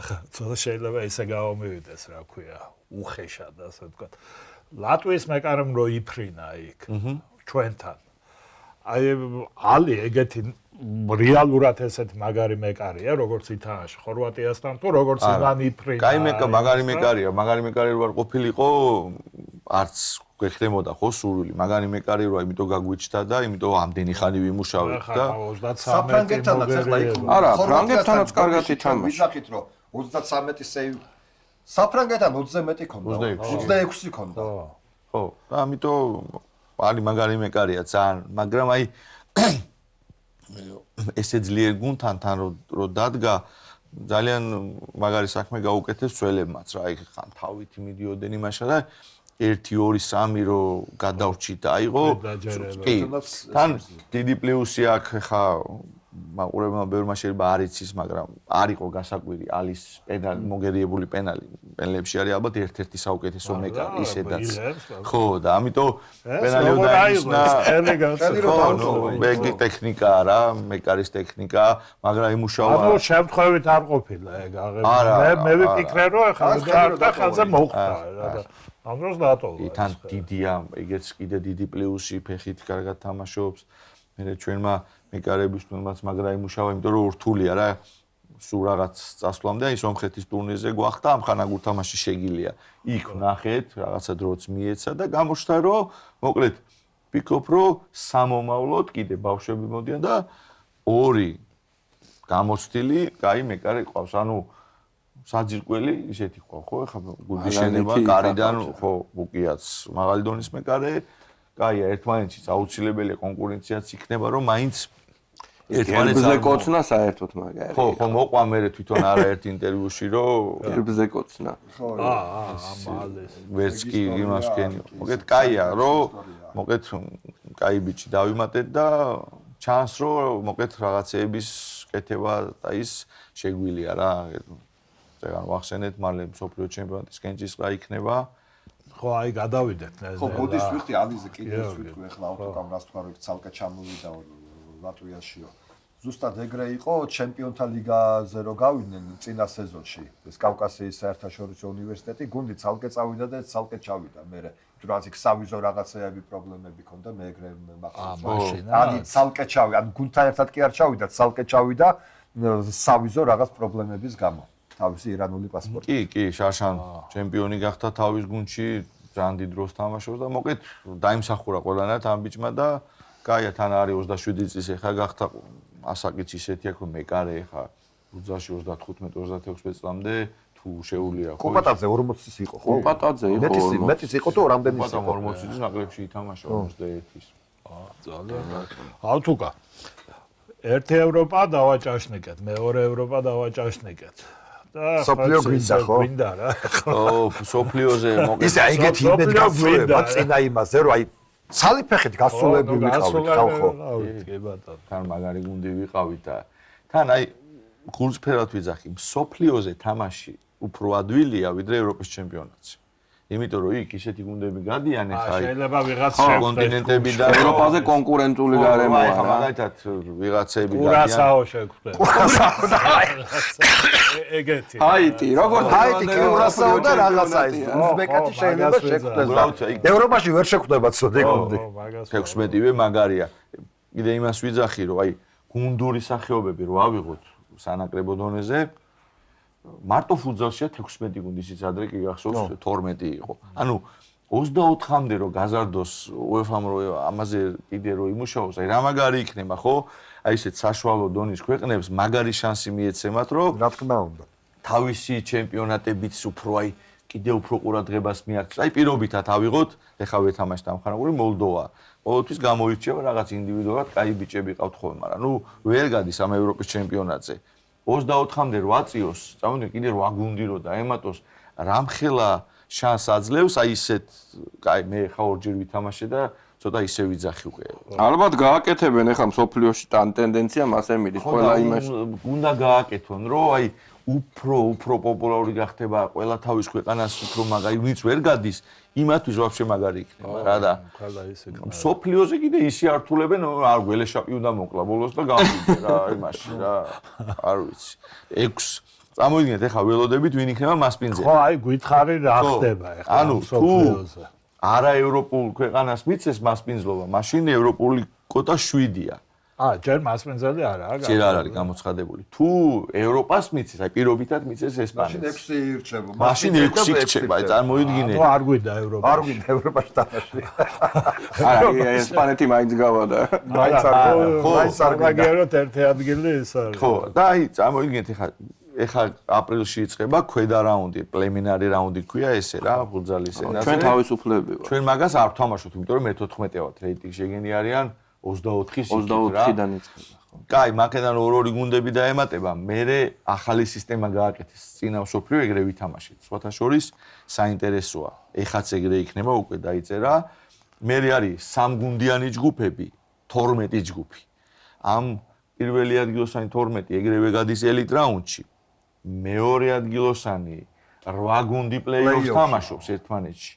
ახლა ცოტა შეიძლება ისე გავამივიდეს რა ქვია, უხეშად ასე ვთქვათ. ლატვიის მეკარემ რო იფრინა იქ ჩვენთან. აი ალი ეგეთი რეალურად ესეთ მაგარი მეკარია, როგორც ითამაშა ხორვატიასთან თუ როგორც ივან იფრინა. კაი მაგარი მეკარია, მაგარი მეკარი რო არ ყოფილიყო, არც გვეხდემოდა ხო სურვილი. მაგარი მეკარი რო იმიტომ გაგვიჩნდა და იმიტომ ამდენი ხანი ვიმუშავეთ და საფრანგეთთანაც ახლა იქ არა, ფრანგეთთანაც კარგად ითამაშა. ვიზახით რომ 33 სეივ საფრანგეთთან 20 მეტი ქონდა. 26 ქონდა. ხო, და ამიტომ ალი მაგარი მეკარია ძალიან, მაგრამ აი ესე ძლიერ გუნდთან თან რო დადგა ძალიან მაგარი საქმე გაუკეთეს ძველებმაც რა, აი ხან თავით მიდიოდნენ იმაშა და 1 2 3 რო გადავრჩით აიღო. კი, თან დიდი პლუსი აქვს ხა მაყურებელმა ბევრმა შეიძლება არ იცის, მაგრამ არ იყო გასაკვირი ალის პენალი, მოგერიებული პენალი. პენლებში არის ალბათ ერთ-ერთი საუკეთესო მეკარი ისედაც. ხო, და ამიტომ პენალი უნდა ისნა ეგ ტექნიკა რა, მეკარის ტექნიკა, მაგრამ იმუშავა. ანუ შემთხვევით არ ყოფილა ეგ აღება. მე ვიფიქრე რომ ახლა ხალხზე მოხდა რა. ამას დატოვა. თან დიდია, ეგეც კიდე დიდი პლუსი, ფეხით კარგად თამაშობს. მე ჩვენმა მეკარებისთვისაც მაგრა იმუშავა, იმიტომ რომ რთულია რა. სულ რაღაც წასვლამდე აი სომხეთის ტურნირზე გვახდა, ამხანა გუთამაში შეგილია. იქ ნახეთ, რაღაცა დროც მიეცა და გამოჩნდა რომ მოკლედ ვფიქრობ რომ სამომავლოდ კიდე ბავშვები მოდიან და ორი გამოცდილი, კაი მეკარე ყავს. ანუ საძირკველი ისეთი ყვა ხო, ეხლა გუნდის შენება კარიდან ხო, ბუკიაც მაღალი დონის მეკარე. კაია, ერთმანეთში აუცილებელია კონკურენციაც იქნება, რომ მაინც ერთმანეთზე კოცნა საერთოდ მაგარი. ხო, მოყვა მე თვითონ არაერთ ინტერვიუში, რომ ერთზე კოცნა. ამალეს. ვერც კი იმას ქენი. მოგეთ კაია, რომ მოგეთ კაი ბიჭი დავიმატეთ და ჩანს, რომ მოგეთ რაღაცეების კეთება და ის შეგვილია რა. ზეგან ვახსენეთ, მალე მსოფლიო ჩემპიონატის კენჭისყრა იქნება. ხო, აი გადავიდეთ ნეზე. ხო, მოდის ვიხდი ალიზე კიდევ ვიტყვი ახლა ავტოკამ რას თქვა რომ ცალკე ჩამოვიდა ლატვიაშიო. ზუსტად ეგრე იყო ჩემპიონთა ლიგაზე რო გავიდნენ წინა სეზონში. ეს კავკასიის საერთაშორისო უნივერსიტეტი გუნდი ცალკე წავიდა და ცალკე ჩავიდა. მე რაც იქ სავიზო რაღაცეები პრობლემები ქონდა, მე ეგრე მახსოვს. ალი ცალკე ჩავიდა, ან გუნდთან ერთად კი არ ჩავიდა, ცალკე ჩავიდა სავიზო რაღაც პრობლემების გამო. თავისი ირანული პასპორტი. კი, შარშან ჩემპიონი გახდა თავის გუნდში, ძალიან დიდ დროს თამაშობს და მოკლედ დაიმსახურა ყველანაირად ამ ბიჭმა და კაია თან არის 27 წლის ეხა გახდა ასაკიც ისეთი აქვს რომ მეკარე ეხა ბუძაში 35-36 წლამდე თუ შეუულია ხო? კოპატაძე 40 წლის იყო ხო? კოპატაძე იყო. მეტიც იყო თუ რამდენი იყო? 40 წლის ნაკრებში ითამაშა 51-ის. ძალიან. ავთუკა. ერთი ევროპა დავაჭაშნიკეთ, მეორე ევროპა დავაჭაშნიკეთ. სოფლიო გვინდა ხო? გვინდა რა. ო, სოფლიოზე მოკლედ. ისე ეგეთი იმედგაცრუება წინა იმაზე რომ აი ცალი ფეხით გასულები ვიყავით ხალხო. კი ბატონო. თან მაგარი გუნდი ვიყავით და თან აი გულწრფელად ვიძახი, სოფლიოზე თამაში უფრო ადვილია ვიდრე ევროპის ჩემპიონატში. იმიტომ რომ იქ ისეთი გუნდები გადიან ახლა შეიძლება ვიღაც კონტინენტები და ევროპაზე კონკურენტული გარემოა რა. მაგალითად ვიღაცები გადიან. კურასაო შეგვხვდება. ეგეთი. ჰაიტი, როგორ ჰაიტი, კურასაო და რაღაცა ის. უზბეკეთი შეიძლება შეხვდეს. ევროპაში ვერ შეხვდება ცოდი გუნდი. 16-ვე მაგარია. კიდე იმას ვიძახი რომ აი გუნდური სახეობები რო ავიღოთ სანაკრებო დონეზე მარტო ფუტზალშია 16 გუნდი, ისიც ადრე კი გახსოვს 12 იყო. ანუ 24-მდე რო გაზარდოს UEFA-მ რო ამაზე კიდე რო იმუშაოს, აი რა მაგარი იქნება, ხო? აი ესეთ საშუალო დონის ქვეყნებს მაგარი შანსი მიეცემათ, რომ რა თქმა უნდა. თავისი ჩემპიონატებიც უფრო აი კიდე უფრო ყურადღებას მიაქცევს. აი პირობითად ავიღოთ, ეხლა ვეთამაშ დამხარებული მოლდოვა. ყოველთვის გამოირჩევა რაღაც ინდივიდუალურად კაი ბიჭები ყავთ ხოლმე, მაგრამ ნუ ვერ გადის ამ ევროპის ჩემპიონატზე. 24-მდე 8 წიოს, წამოვიდნენ კიდე 8 გუნდი რო დაემატოს, რამხელა შანს აძლევს აი ისეთ, კაი მე ხა ორჯერ ვითამაშე და ცოტა ისე ვიძახი უკვე. ალბათ გააკეთებენ ახლა მსოფლიოში ტენდენცია მასე მიდის ყველა იმაში. უნდა გააკეთონ, რომ აი უფრო პოპულარული გახდება ყველა თავის ქვეყანას უფრო მაგარი, ვინც ვერ გადის, იმათთვის ვაფშე მაგარი იქნება რა და. მსოფლიოზე კიდე ისე ართულებენ, არ გველეშაპი უნდა მოკლა ბოლოს და გავიდე რა იმაში რა. არ ვიცი. 6 წამოვიდგინეთ ახლა ველოდებით ვინ იქნება მასპინძელი. ხო, აი გითხარი რა ხდება ახლა ანუ მსოფლიოზე. არა ევროპულ ქვეყანას მიცეს მასპინძლობა, მაშინ ევროპული კოტა 7-ია. ჯერ მასპინძელი არაა. ჯერ არ არის გამოცხადებული. თუ ევროპას მიცეს, აი პირობითად მიცეს ესპანეთს. მაშინ 6 ირჩება. მაშინ 6 იქნება, აი წარმოიდგინე. ანუ არ გვიდა ევროპა. არ გვინდა ევროპაში თამაში. არა, ესპანეთი მაინც გავადა. მაინც არ გვინდა. მაგეროთ ერთი ადგილი ის არის. ხო, და აი წარმოიდგინეთ ეხლა აპრილში იწყება ქვედა რაუნდი, პრელემინარი რაუნდი ქვია ესე რა, ფუტზალის ენაზე. ჩვენ თავისუფლები ვართ. ჩვენ მაგას არ ვთამაშობთ, იმიტომ რომ მე-14 ვართ, რეიტინგი შეგენი არიან 24-ის 24-დან იწყება. კაი, მაგედან ორ-ორი გუნდები დაემატება, მერე ახალი სისტემა გააკეთეს. წინა მსოფლიო ეგრე ვითამაშეთ. სხვათა შორის საინტერესოა. ეხაც ეგრე იქნება, უკვე დაიწერა. მერე არის სამგუნდიანი ჯგუფები, 12 ჯგუფი. ამ პირველი ადგილოსანი 12 ეგრევე გადის ელიტ რაუნდში. მეორე ადგილოსანი 8 გუნდი პლეი-ოფს თამაშობს ერთმანეთში.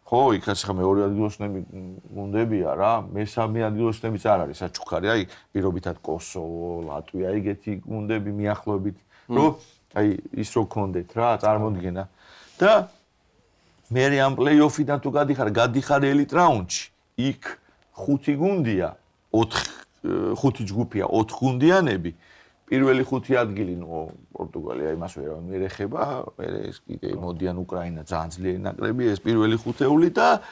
ხო, იქაც ხა მეორე ადგილოსნები გუნდებია რა, მესამე ადგილოსნებიც არ არის საჩუქარი, აი პირობითად კოსოვო, ლატვია, ეგეთი გუნდები მიახლოებით, რომ აი ის რო გქონდეთ რა, წარმოდგენა. და მე ამ პლეი-ოფიდან თუ გადიხარ ელიტ რაუნდში, იქ 5 გუნდია, 5 ჯგუფია, 4 გუნდიანები. პირველი 5 ადგილი, ნუ პორტუგალია იმას ვერ მიეხება, ეს კიდე მოდიან უკრაინა ძალიან ძლიერი ნაკრები, ეს პირველი 5-ეული და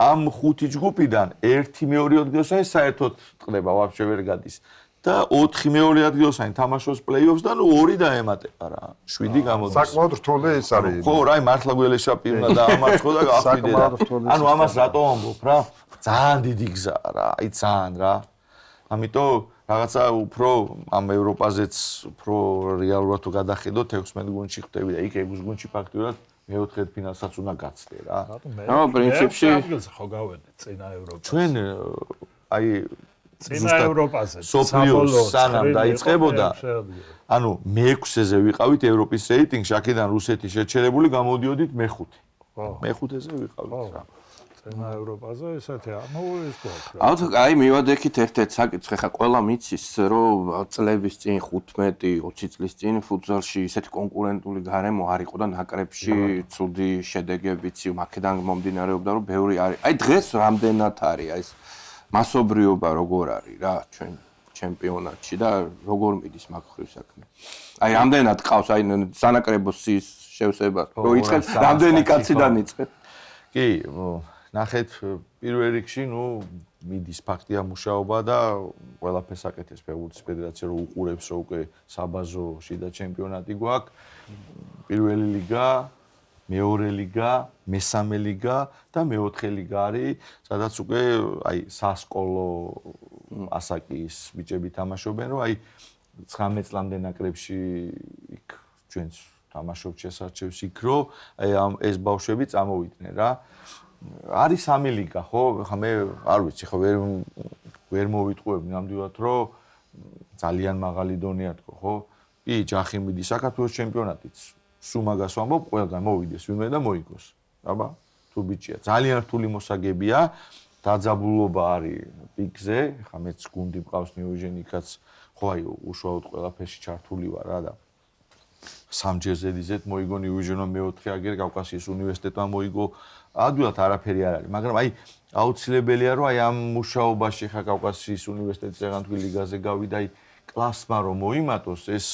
ამ 5 ჯგუფიდან ერთი მეორე ადგილოსანი საერთოდ ტყდება, ვაფშე ვერ გადის. და 4 მეორე ადგილოსანი თამაშობს პლეი-ოფს და ნუ 2 დაემატება რა. 7 გამოდის. საკმაოდ რთული ის არის. ხო, რა, მართლა გველეშაპი უნდა დაამარცხო და გაახვიდე და. ანუ ამას რატო ამბობ რა? ძალიან დიდი გზაა რა, აი ძალიან რა. ამიტომ რაღაცა უფრო ამ ევროპაზეც უფრო რეალურად თუ გადახედოთ 16 გუნდში ხვდები და იქ 6 გუნდში ფაქტურად მეოთხედ ფინალსაც უნდა გაცდე რა. რა, პრინციპში ადგილზე ხო გავედით წინა ევროპაში. ჩვენ აი წინა ევროპაზე სოფლიოს სანამ დაიწყებოდა ანუ მე-6-ზე ვიყავით ევროპის რეიტინგში, აქედან რუსეთი შეჩერებული გამოდიოდით მე-5. მე-5-ზე ვიყავით რა. წინა ევროპაზე ესეთი ანუ ის გვაქვს. ალბათ აი მივადექით ერთ-ერთ საკითხს, ხა ყველა მიცის რომ წლების წინ 15-20 წლის წინ ფუტზალში ისეთი კონკურენტული გარემო არ იყო და ნაკრებში ცუდი შედეგებიც აქედან მომდინარეობდა რომ ბევრი არის. აი დღეს რამდენად არის აი ეს მასობრიობა როგორ არის რა ჩვენ ჩემპიონატში და როგორ მიდის მაგ ხრივ საქმე. აი რამდენად ყავს აი სანაკრებოს ის შევსება რომ იწყებს რამდენი კაციდან იწყებს. კი, ნახეთ პირველ რიგში, ნუ მიდის ფაქტია მუშაობა და ყველაფერს აკეთებს ფეხბურთის ფედერაცია, რომ უყურებს, რომ უკვე საბაზო შიდა ჩემპიონატი გვაქვს. პირველი ლიგა, მეორე ლიგა, მესამე ლიგა და მეოთხე ლიგა არის, სადაც უკვე აი სასკოლო ასაკის ბიჭები თამაშობენ, რომ აი 19 წლამდე ნაკრებში იქ ჩვენც თამაშობთ შესარჩევს იქ, რომ აი ამ ეს ბავშვები წამოვიდნენ რა. არის 3 ლიგა, ხო? ხა მე არ ვიცი, ხო ვერ მოვიტყუებ ნამდვილად, რომ ძალიან მაღალი დონეა თქო, ხო? კი, ჯახი მიდის საქართველოს ჩემპიონატიც. სულ მაგას ვამბობ, ყველგან მოვიდეს ვინმე და მოიგოს. აბა, თუ ბიჭია, ძალიან რთული მოსაგებია, დაძაბულობა არის პიკზე, ხა მეც გუნდი მყავს ნიუჟენიკაც, ხო აი უშუალოდ ყველაფერში ჩართული ვარ რა და სამჯერ ზედიზედ მოიგო ნიუჟენო მეოთხე აგერ კავკასიის უნივერსიტეტმა მოიგო, ადვილად არაფერი არ არის, მაგრამ აი აუცილებელია რომ აი ამ მუშაობაში ხა კავკასიის უნივერსიტეტის აღანთვი ლიგაზე გავიდა, აი კლასმა რომ მოიმატოს ეს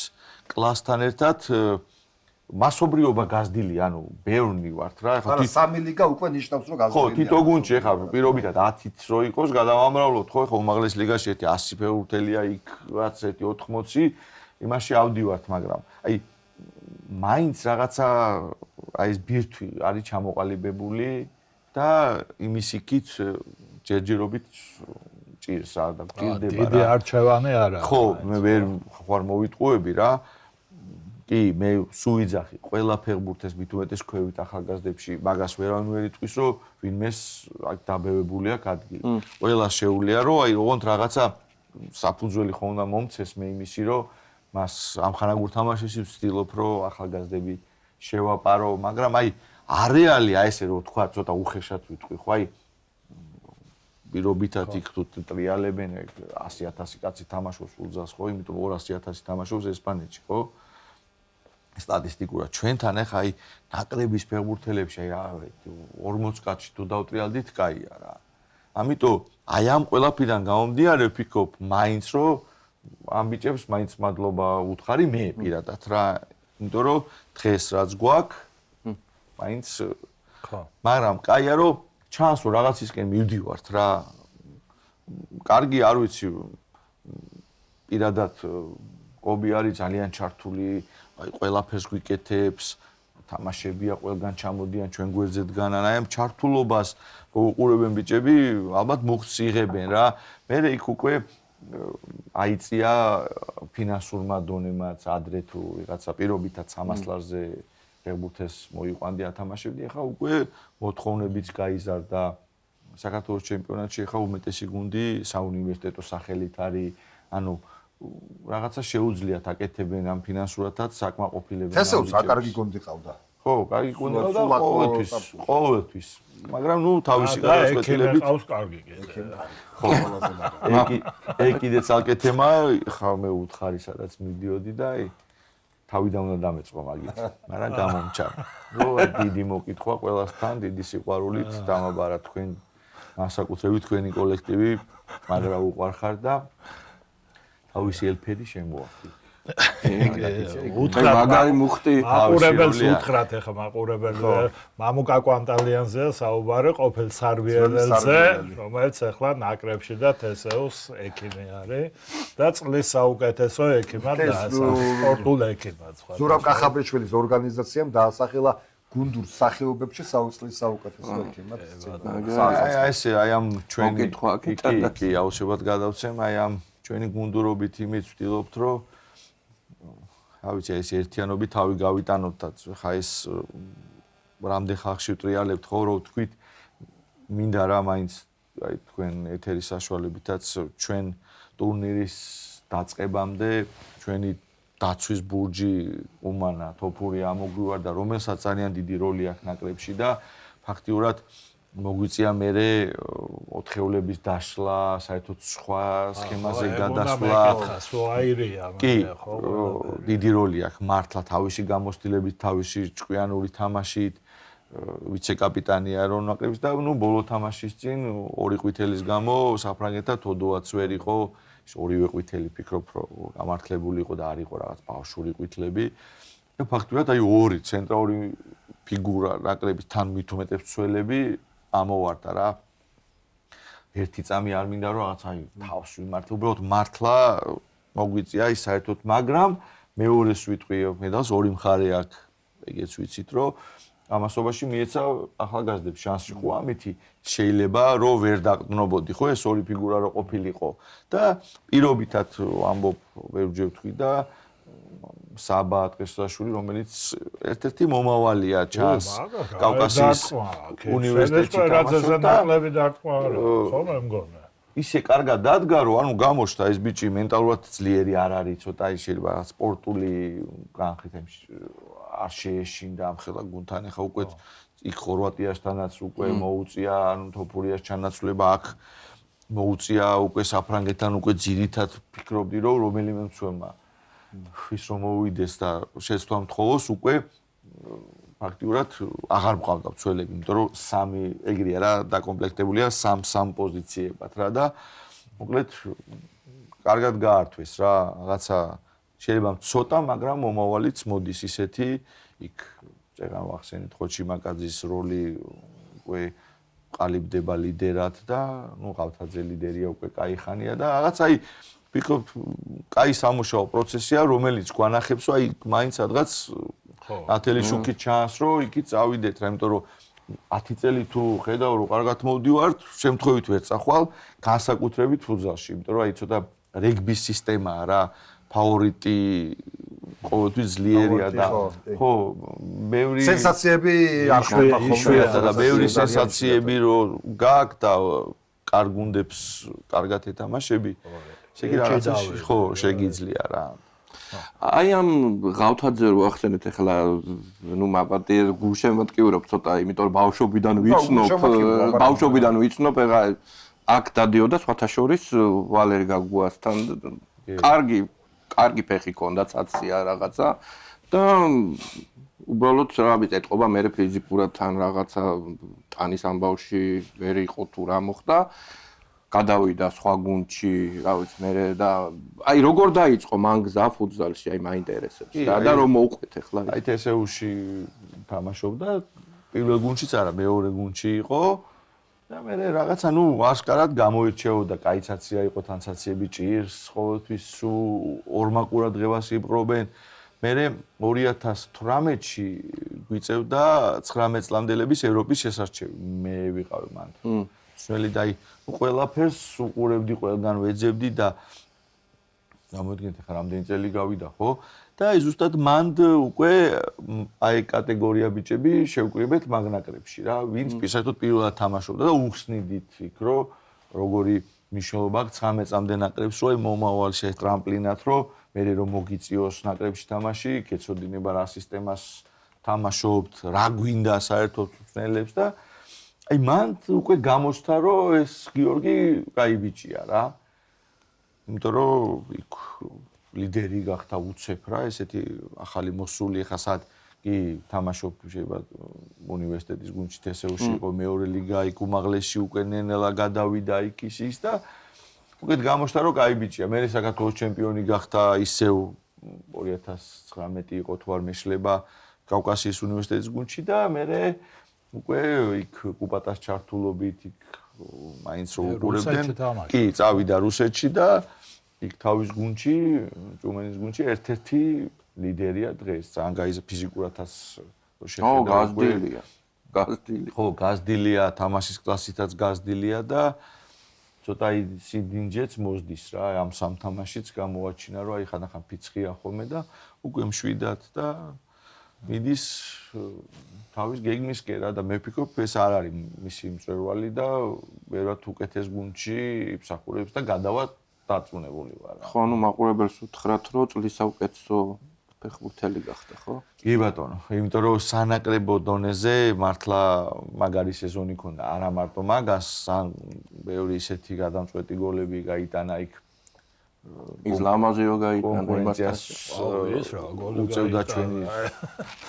კლასთან ერთად მასობრიობა გაზდილი, ანუ ბევრი ვართ რა, ხა სამი ლიგა უკვე ნიშნავს რომ გაზდილი. ხო, თითო გუნდში ხა პირობითად 10-ით რო იყოს, გადავამრავლოთ ხო, ხო უმაღლეს ლიგაში ერთი 100 ფეხბურთელია, იქ რაც ერთი 80, იმაში ავდივართ, მაგრამ აი მაინც რაღაცა აი ეს ბირთვი არის ჩამოყალიბებული და იმის იქით ჯერჯერობით ჭირს რა და გჭირდება რა. დიდი არჩევანი არა. ხო, მე ვერ ხარ მოვიტყუები რა. კი, მე სუიძახი ყველა ფეხბურთეს მით უმეტეს ქვევით ახალგაზრდებში, მაგას ვერავინ ვერ იტყვის, რომ ვინმეს აქ დაბევებული აქვს ადგილი. ყველა შეუძლია, რომ აი ოღონდ რაღაცა საფუძველი ხომ უნდა მომცეს მე იმისი, რომ მას ამხანაგურ თამაშებში ვცდილობ, რომ ახალგაზრდები შევაპარო, მაგრამ აი არეალი აი ესე რომ თქვა, ცოტა უხეშად ვიტყვი, ხო აი პირობითად იქ თუ ტრიალებენ 100,000 კაცი თამაშობს ფულზას, ხო, იმიტომ 200,000 თამაშობს ესპანეთში, ხო? სტატისტიკურად ჩვენთან ახლა აი ნაკრების ფეხბურთელებში აი 40 კაცში თუ დავტრიალდით, კაია რა. ამიტომ აი ამ ყველაფრიდან გამომდინარე ვფიქრობ, მაინც რომ ამ ბიჭებს მაინც მადლობა უთხარი მე პირადად რა, იმიტომ რომ დღეს რაც გვაქვს, მაინც ხო. მაგრამ კაია რომ ჩანს რომ რაღაცისკენ მივდივართ რა. კარგი არ ვიცი პირადად კობი არის ძალიან ჩართული, აი ყველაფერს გვიკეთებს, თამაშებია ყველგან ჩამოდიან ჩვენ გვერდზე დგანან, აი ამ ჩართულობას რო უყურებენ ბიჭები, ალბათ მუხტს იღებენ რა. მე იქ უკვე აიწია ფინანსურმა დონემაც ადრე თუ ვიღაცა პირობითად 300 ლარზე ფეხბურთეს მოიყვანდი ათამაშებდი, ახლა უკვე მოთხოვნებიც გაიზარდა. საქართველოს ჩემპიონატში ახლა უმეტესი გუნდი საუნივერსიტეტო სახელით არის, ანუ რაღაცა შეუძლიათ აკეთებენ ამ ფინანსურათაც საკმაყოფილებენ. თესეულს აკარგი გუნდი ყავდა. ხო, კარგი გუნდი ყავდა ყოველთვის. მაგრამ ნუ თავისი გადაწყვეტილებით ყავს კარგი კიდე. ხო, ეს კიდე ცალკე თემა, ხა მე უთხარი სადაც მიდიოდი და აი თავიდან უნდა დამეწყო მაგით, მაგრამ გამომჩა. რო დიდი მოკითხვა ყველასთან, დიდი სიყვარულით დამაბარა თქვენ განსაკუთრებით თქვენი კოლექტივი, მაგრამ უყვარხარ და თავისი ელფერი შემოახდი. უთხრათ მაგარი მუხტი მაყურებელს უთხრათ ახლა მაყურებელი მამუკა კვანტალიანზეა საუბარი ყოფილ სარვიერელზე, რომელიც ახლა ნაკრებში და თესეუს ექიმი არის და წლის საუკეთესო ექიმად დაასახელა, სპორტულ ექიმად სხვა. ზურაბ კახაბრიშვილის ორგანიზაციამ დაასახელა გუნდურ სახეობებში საუწყლის საუკეთესო ექიმად. აი ესე აი ამ ჩვენი კი აუცილებლად გადავცემ აი ამ ჩვენი გუნდურობით იმით ვთილობთ, რომ რა ვიცი, ეს ერთიანობით თავი გავიტანოთ, ხა ეს რამდენ ხალხში ვტრიალებთ, ხო, რომ თქვით მინდა რა მაინც აი თქვენ ეთერის საშუალებითაც ჩვენ ტურნირის დაწყებამდე ჩვენი დაცვის ბურჯი უმანა თოფური ამოგვივარდა, რომელსაც ძალიან დიდი როლი აქვს ნაკრებში და ფაქტიურად მოგვიწია მერე ოთხეულების დაშლა, საერთოდ სხვა სქემაზე გადასვლა. კი, დიდი როლი აქვს მართლა თავისი გამოცდილებით, თავისი ჭკვიანური თამაშით, ვიცე-კაპიტანია რო ნაკრების და ნუ ბოლო თამაშის წინ ორი ყვითელის გამო საფრანგეთთან თოდოაც ვერ იყო, ის ორივე ყვითელი ფიქრობ რომ გამართლებული იყო და არ იყო რაღაც ბავშვური ყვითლები. და ფაქტობრივად აი ორი ცენტრალური ფიგურა ნაკრების თან მით უმეტეს ცველები ამოვარდა რა. ერთი წამი არ მინდა რომ რაღაც აი თავს ვიმართე, უბრალოდ მართლა მოგვიწია ის საერთოდ, მაგრამ მეორეს ვიტყვი, მე და ორი მხარე აქვს, ეგეც ვიცით, რომ ამასობაში მიეცა ახალგაზრდებს შანსი ხო ამითი შეიძლება რომ ვერ დაყნობოდი ხო ეს ორი ფიგურა რო ყოფილიყო და პირობითად ამბობ ვერჯერ ვთქვი და საბა ტყესაშვილი, რომელიც ერთ-ერთი მომავალია ჩანს კავკასიის უნივერსიტეტში ნაკლები დარტყმა არა, ხო მე მგონია. ისე კარგად დადგა, რომ ანუ გამოჩნდა ეს ბიჭი მენტალურად ძლიერი არ არის, ცოტა ის შეიძლება სპორტული განხრით არ შეეშინდა ამ ხელა გუნდთან. ეხა უკვე იქ ხორვატიასთანაც უკვე მოუწია, ანუ თოფურიას ჩანაცვლება აქ მოუწია, უკვე საფრანგეთთან უკვე ძირითად ფიქრობდი, რომ რომელიმე მცველმა ის რომ მოვიდეს და შეცდვა მთხოვოს, უკვე ფაქტიურად აღარ მყავდა მცველები, იმიტომ რომ სამი ეგრეა რა, დაკომპლექტებულია სამ პოზიციებად რა და მოკლედ კარგად გაართვეს რა, რაღაცა შეიძლება ცოტა, მაგრამ მომავალიც მოდის ისეთი, იქ წეგან ვახსენეთ ხოჩი მაკაძის როლი უკვე ყალიბდება ლიდერად და ნუ ყავთაძე ლიდერია უკვე კაი ხანია და რაღაც აი ვფიქრობ კაი სამუშაო პროცესია, რომელიც გვანახებს, აი მაინც რაღაც ათელი შუქით ჩანს, რომ იქით წავიდეთ რა, იმიტომ რომ 10 წელი თუ ხედავ რომ კარგად მოვდივართ, შემთხვევით ვერ წახვალ განსაკუთრებით ფუტზალში, იმიტომ რომ აი ცოტა რეგბის სისტემაა რა, ფავორიტი ყოველთვის ძლიერია და ხო, ბევრი სენსაციები არ ხდება ხოლმე და ბევრი სენსაციები რომ გააქვს და კარგ გუნდებს კარგად ეთამაშები, ესე იგი რაღაცა ხო შეგიძლია რა. აი ამ ღავთაძე რო ახსენეთ ახლა ნუ მაპატი გუშემატკივრობ ცოტა, იმიტომ რომ ბავშვობიდან ვიცნობ, ეხა აქ დადიოდა სხვათა შორის ვალერი გაგუასთან კარგი ფეხი ჰქონდა, ცაცია რაღაცა და უბრალოდ რა ვიცი, ეთყობა მე ფიზიკურად თან რაღაცა ტანის ამბავში ვერ იყო თუ რა მოხდა. გადავიდა სხვა გუნდში, რა ვიცი, მე და აი როგორ დაიწყო მან გზა ფუტზალში, აი მაინტერესებს და რომ მოუყვეთ ახლა. აი TSU-ში თამაშობდა, პირველ გუნდშიც არა, მეორე გუნდში იყო და მე რაღაცა ნუ ასკარად გამოირჩეოდა, კაიცაცია იყო, თანცაციები ჭირს, ყოველთვის სულ ორმაყურადღებას იპყრობენ. მე 2018-ში გვიწევდა 19 წლამდელების ევროპის შესარჩევი. მე ვიყავი მან. ძველი და აი ყველაფერს უყურებდი, ყველგან ვეძებდი და გამოდგენთ ახლა რამდენი წელი გავიდა, ხო? და აი ზუსტად მანდ უკვე აი კატეგორია ბიჭები შევკრიბეთ მაგნაკრებში რა, ვინც საერთოდ პირველად თამაშობდა და უხსნიდით იქ, რომ როგორი მნიშვნელობა აქვს 19 წამდე ნაკრებს, რომ მომავალში ეს ტრამპლინად, რომ მე რომ მოგიწიოს ნაკრებში თამაში, კეცოდინება რა სისტემას თამაშობთ, რა გვინდა საერთოდ უცნელებს და აი მან უკვე გამოსთა რომ ეს გიორგი კაი ბიჭია რა. იმიტომ რომ იქ ლიდერი გახდა უცებ რა, ესეთი ახალი მოსული ხა სად კი თამაშობ შეიძლება უნივერსიტეტის გუნდში TSU-ში იყო მეორე ლიგა, იქ უმაღლესში უკვე ნენელა გადავიდა იქ ის და უკვე გამოსთა რომ კაი ბიჭია. მე საქართველოს ჩემპიონი გახდა ისევ 2019 იყო თუ არ მეშლება კავკასიის უნივერსიტეტის გუნდში და მე უკვე იქ კუპატას ჩართულობით იქ მაინც რო უყურებდნენ. კი, წავიდა რუსეთში და იქ თავის გუნდში, ჭუმენის გუნდში ერთ-ერთი ლიდერია დღეს. ძალიან გაიზა ფიზიკურადაც შეხედა. გაზდილია. ხო, გაზდილია, თამაშის კლასითაც გაზდილია და ცოტა სიდინჯეც მოსდის რა, ამ სამ თამაშიც გამოაჩინა რომ აი ხანახან ფიცხია ხოლმე და უკვე მშვიდად და მიდის თავის გეგმისკენ რა და მე ვფიქრობ ეს არ არის მისი მწვერვალი და ვერათ უკეთეს გუნდში იმსახურებს და გადავა დარწმუნებული ვარ. ხო, ნუ მაყურებელს უთხრათ რომ წლის საუკეთესო ფეხბურთელი გახდა, ხო? კი ბატონო, იმიტომ რომ სანაკრებო დონეზე მართლა მაგარი სეზონი ქონდა, არა მარტო მაგას, ბევრი ისეთი გადამწყვეტი გოლები გაიტანა იქ. ის ლამაზიო გაიტანა იმასთან. ის რა, გოლი უწევდა ჩვენი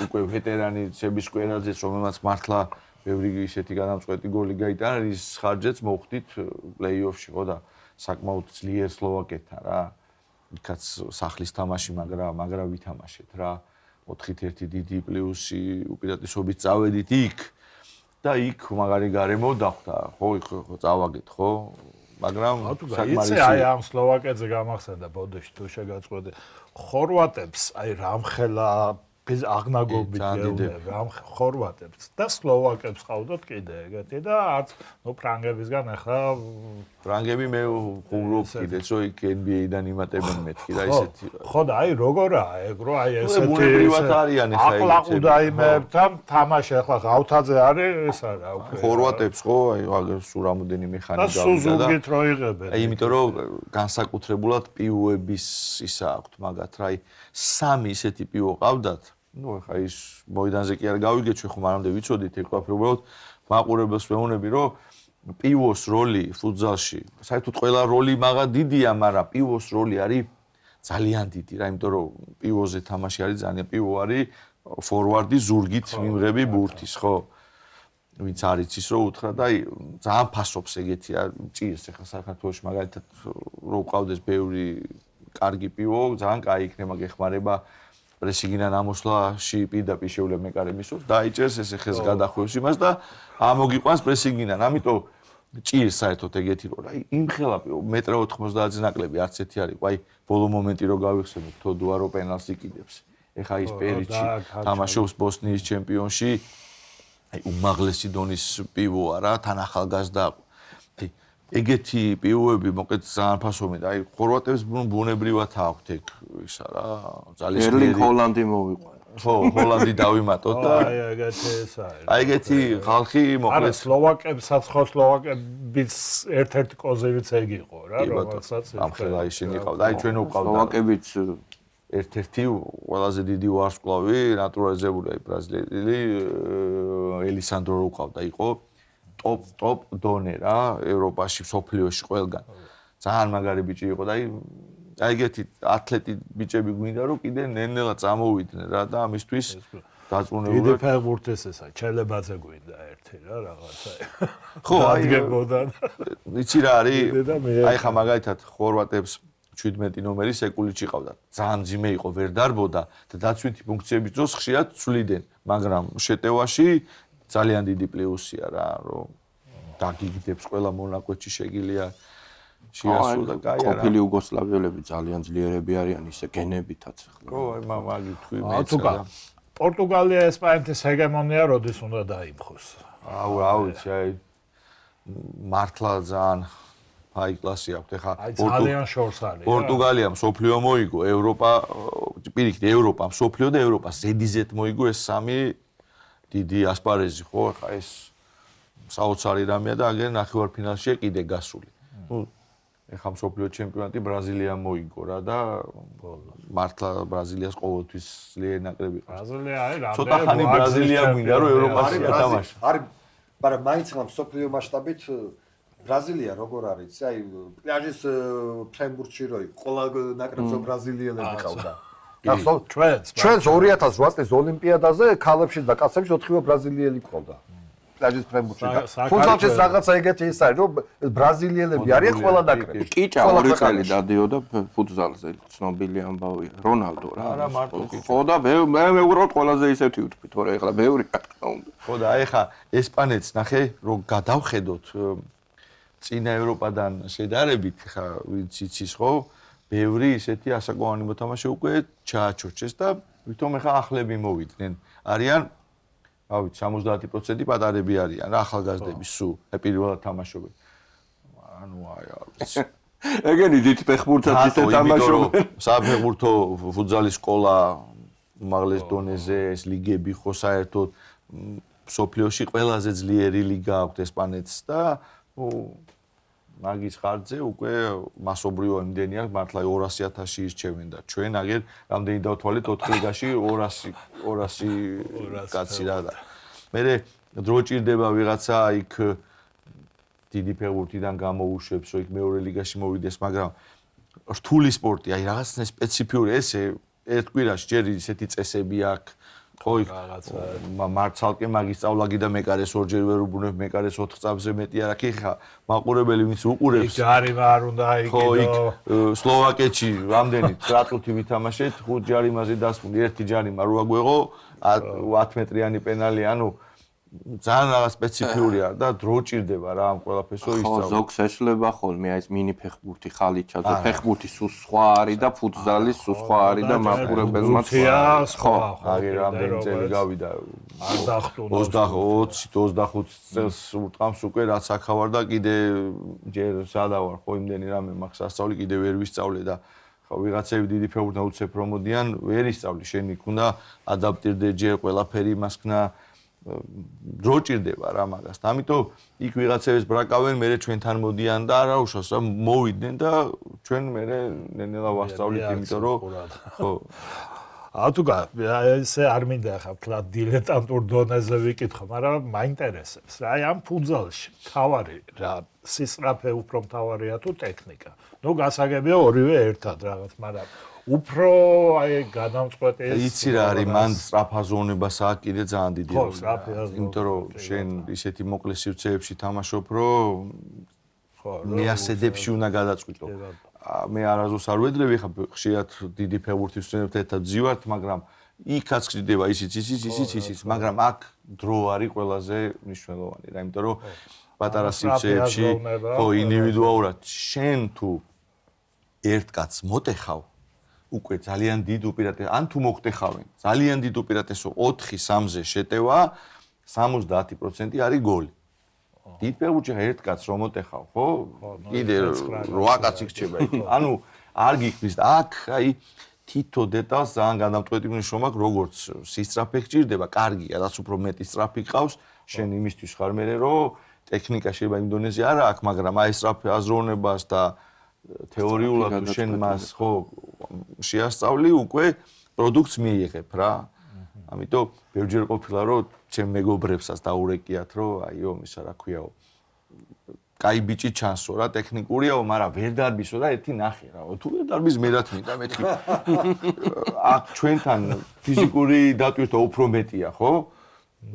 უკვე ვეტერანი სებისკვერაძეც, რომელმაც მართლა ბევრი ისეთი გადამწყვეტი გოლი გაიტანა, ის ხარჯეც მოხდით პლეი-ოფში, ხო და საკმაოდ ძლიერ სლოვაკეთთან რა. იქაც სახლის თამაში, მაგრამ ვითამაშეთ რა. 4-1 დიდი პლუსი უპირატესობით წავედით იქ და იქ მაგარი გარემო დახვდა, ხო, წავაგეთ, ხო? მაგრამ საკმარისი აი ამ სლოვაკეთზე გამახსენდა ბოდოში თუ შეგაწყვეტე ხორვატებს აი რამხელა აღნაგობით გეუბნები ამ ხორვატებს და სლოვაკებს ყავდათ კიდე ეგეთი და არც ნუ ფრანგებისგან ახლა ფრანგები მე ვუყურებ კიდეც რომ იქ NBA-დან იმატებენ მეთქი რა ისეთი ხო და აი როგორაა ეგ რო აი ესეთი ბუნებრივად არიან ახლა ეგ აკლაყუდაიმებთან თამაში ახლა ღავთაძე არის ეს არა უკვე ხორვატებს ხო აი სულ რამოდენი მექანი გავიდა და სუზუგით რო იღებენ აი იმიტომ რომ განსაკუთრებულად პიუების ისა აქვთ მაგათ რა აი სამი ისეთი პიუ ყავდათ ნუ ხა ის მოედანზე კი არ გავიგეთ ჩვენ ხომ არამდე ვიცოდით ეკვაფი უბრალოდ მაყურებელს ვეუბნები რომ პივოს როლი ფუტზალში საერთოდ ყველა როლი მაგა დიდია მაგრამ პივოს როლი არის ძალიან დიდი რა იმიტომ რომ პივოზე თამაში არის ძალიან პივო არის ფორვარდი ზურგით მიმღები ბურთის ხო ვინც არის ის რო უთხრა და აი ძალიან ფასობს ეგეთი ჭირს ახლა საქართველოში მაგალითად რო ყავდეს ბევრი კარგი პივო ძალიან კაი იქნება გეხმარება პრესინგიდან ამოსვლაში პირდაპირ შეუძლებ მეკარების სულ დაიჭერს ეს ხეს გადახვევს იმას და ამოგიყვანს პრესინგიდან ამიტომ ჭირს საერთოდ ეგეთი რო აი იმ ხელა 1.90 ნაკლები არც ერთი არის აი ბოლო მომენტი რო გავიხსენოთ თოდუა რო პენალს იკიდებს ეხა ის პერიჩი თამაშობს ბოსნიის ჩემპიონში აი უმაღლესი დონის პივოა რა თან ახალგაზრდა აი ეგეთი პივოები მოკლედ ძალიან ფასობენ და აი ხორვატებს ბუნებრივად აქვთ ეგ ისა რა ძალისმიერი ერლინგ ჰოლანდი მოვიყვანა ხო ჰოლანდი დავიმატოთ და აი ეგეთი ეს არის აი ეგეთი ხალხი მოკლედ არა სლოვაკებსაც ხო სლოვაკების ერთ-ერთი კოზივიც ეგ იყო რა რომელსაც ამ ხელა ისინი ყავდა აი ჩვენ უყავდა სლოვაკებიც ერთ-ერთი ყველაზე დიდი ვარსკვლავი ნატურალიზებული აი ბრაზილიელი ელისანდრო უყავდა იყო ტოპ დონე რა ევროპაში სოფლიოში ყველგან ძალიან მაგარი ბიჭი იყო და აი ეგეთი ათლეტი ბიჭები გვინდა რომ კიდე ნელ-ნელა წამოვიდნენ რა და ამისთვის დაწუნებულად დიდი ფეხბურთის ესა ჩელებაძე გვინდა ერთი რა რაღაცა ხო აი დაგებოდა იცი რა არის აი ხა მაგალითად ხორვატებს 17 ნომერი სეკულიჩი ყავდა. ძალიან ძიმე იყო, ვერ დარბოდა და დაცვითი ფუნქციების დროს ხშირად ცვლიდნენ, მაგრამ შეტევაში ძალიან დიდი პლუსია რა, რომ დაგიგდებს ყველა მონაკვეთში შეგილია შეასრულა კაი არა. ყოფილი იუგოსლავიელები ძალიან ძლიერები არიან ისე გენებითაც ახლა. ხო, აი მაგი თქვი მეც. პორტუგალია ესპანეთის ჰეგემონია როდის უნდა დაიმხოს? აუცი, აი მართლა ძალიან აი კლასი აქვს ეხა ძალიან შორს არის. პორტუგალიამ სოფლიო მოიგო, ევროპა, პირიქით ევროპამ, სოფლიო და ევროპა ზედიზედ მოიგო ეს სამი დიდი ასპარეზი, ხო, ეხა ეს საოცარი რამეა და აგერ ნახევარფინალშია კიდე გასული. ნუ ეხა სოფლიო ჩემპიონატი ბრაზილიამ მოიგო რა და მართლა ბრაზილიას ყოველთვის ძლიერი ნაკრები ყავს. ბრაზილია არის რამდენი ცოტა ხანი ბრაზილია გვინდა რომ ევროპაში ეთამაშა. არის, მაგრამ მაინც ხომ სოფლიო მასშტაბით ბრაზილია როგორ არის? აი პლაჟის ფრენბურთში რო იყო, ყველა ნაკრებსო ბრაზილიელები ყავდა. ჩვენს 2008 წლის ოლიმპიადაზე ქალებში და კაცებში 4 ბრაზილიელი ყავდა. პლაჟის ფრენბურთში. ფუტბოლში რაღაცა ეგეთი ის არის, რომ ბრაზილიელები არიან ყველა ნაკრებში. კიჭა 2 წელი დადიოდა ფუტზალზე, ცნობილი ამბავია, რონალდო რა. არა მარტო ხო და მე უბრალოდ ყველაზე ისეთი ვთქვი, თორე ეხლა ბევრი რა უნდა. ხო და აი ხა ესპანეთს ნახე, რომ გადავხედოთ წინა ევროპადან შედარებით ხა ვინც იცის ხო ბევრი ისეთი ასაკოვანი მოთამაშე უკვე ჩააჩორჩეს და ვითომ ხა ახლები მოვიდნენ არიან რა ვიცი 70% პატარები არიან რა ახალგაზრდები სულ პირველად თამაშობენ ანუ აი არ ვიცი ეგენი დიდ ფეხბურთსაც ისე თამაშობენ საფეხბურთო ფუტზალის სკოლა უმაღლეს დონეზე ეს ლიგები ხო საერთოდ სოფლიოში ყველაზე ძლიერი ლიგა აქვს ესპანეთს და მაგის ხარჯზე უკვე მასობრივი იმდენი აქვს მართლა 200,000-ში ირჩევენ და ჩვენ აგერ რამდენი დავთვალეთ 4 ლიგაში 200 კაცი რა და მე დრო ჭირდება ვიღაცა იქ დიდი ფეხბურთიდან გამოუშვებს რომ იქ მეორე ლიგაში მოვიდეს მაგრამ რთული სპორტი აი რაღაცა სპეციფიური ესე ერთ კვირაში ჯერ ისეთი წესები აქვს ხო იქ მარცალკე მაგის სწავლა და მეკარეს ორჯერ ვერ უბრუნებ მეკარეს 4 წამზე მეტი არა კი ხა მაყურებელი ვინც უყურებს იქ ჯარიმა არ უნდა აიგო ხო იქ სლოვაკეთში რამდენი 9 წუთი ვითამაშეთ 5 ჯარიმაზე დასმული ერთი ჯარიმა რო აგვეღო 10 მეტრიანი პენალი ანუ ძალიან რაღაც სპეციფიური არ და დრო ჭირდება რა ამ ყველაფერს რო ისწავლო. ხო, ზოგს ეშლება ხოლმე აი ეს მინი ფეხბურთი ხალიჩაზე, ფეხბურთი სულ სხვა არის და ფუტზალი სულ სხვა არის და მაყურებელმაც ხო, აგერ რამდენი წელი გავიდა. არ დახტუნდა. 25 წელს ურტყამს უკვე რაც აქავარ და კიდე ჯერ სადავარ ხო იმდენი რამე მაქვს ასწავლი კიდე ვერ ვისწავლე და ხო ვიღაცები დიდი ფეხბურთი უცებ პრომოდიან ვერ ისწავლი შენი უნდა ადაპტირდე ჯერ ყველაფერი იმას ქნა დრო ჭირდება რა მაგას. ამიტომ იქ ვიღაცებს ბრაკავენ, მე ჩვენთან მოდიან და არა უშავს რა მოვიდნენ და ჩვენ მე ნელა ვასწავლით, იმიტომ რომ ხო. ათუგა ესე არ მინდა ახლა თქვა დილეტანტურ დონეზე ვიკითხო, მაგრამ მაინტერესებს რა აი ამ ფუტზალში თავარი რა სისწრაფე უფრო მთავარია თუ ტექნიკა. ნუ გასაგებია ორივე ერთად რაღაც, მაგრამ უფრო აი გადამწყვეტი ეს იცი რა არის მან სწრაფა ზონებას აქვს კიდე ძალიან დიდი როლი. იმიტომ რომ შენ ისეთი მოკლე სივრცეებში თამაშობ, რომ მეასედებში უნდა გადაწყვიტო. მე არასდროს არ ვედრები ხა ხშირად დიდი ფეხბურთის წვენებთან ერთად ძივართ, მაგრამ იქაც ხდება ისიც, მაგრამ აქ დრო არის ყველაზე მნიშვნელოვანი რა, იმიტომ რომ პატარა სივრცეებში ხო ინდივიდუალურად შენ თუ ერთ კაცს მოტეხავ უკვე ძალიან დიდ უპირატესობას, ან თუ მოგტეხავენ, ძალიან დიდ უპირატესობას 4-3-ზე შეტევა 70% არის გოლი. დიდ ფეხბურთში ერთ კაცს რომ მოტეხავ, ხო? კიდე 8 კაცი რჩება იქ. ანუ არ გიქნის აქ აი თითო დეტალს ძალიან გადამწყვეტი მნიშვნელობა აქვს, როგორც სისწრაფე გჭირდება, კარგია, რაც უფრო მეტი სწრაფი გყავს, შენ იმისთვის ხარ მე რომ ტექნიკა შეიძლება იმ დონეზე არა აქვს, მაგრამ აი სწრაფი აზროვნებას და თეორიულად თუ შენ მას ხო შეასწავლი, უკვე პროდუქტს მიიღებ რა. ამიტომ ბევრჯერ ყოფილა რომ ჩემ მეგობრებსაც დაურეკიათ რომ აიო ისა რა ქვიაო. კაი ბიჭი ჩანსო რა, ტექნიკურიაო, მაგრამ ვერ დარბისო და ერთი ნახე რა. თუ ვერ დარბის მერად მინდა მეთქი. აქ ჩვენთან ფიზიკური დატვირთვა უფრო მეტია, ხო?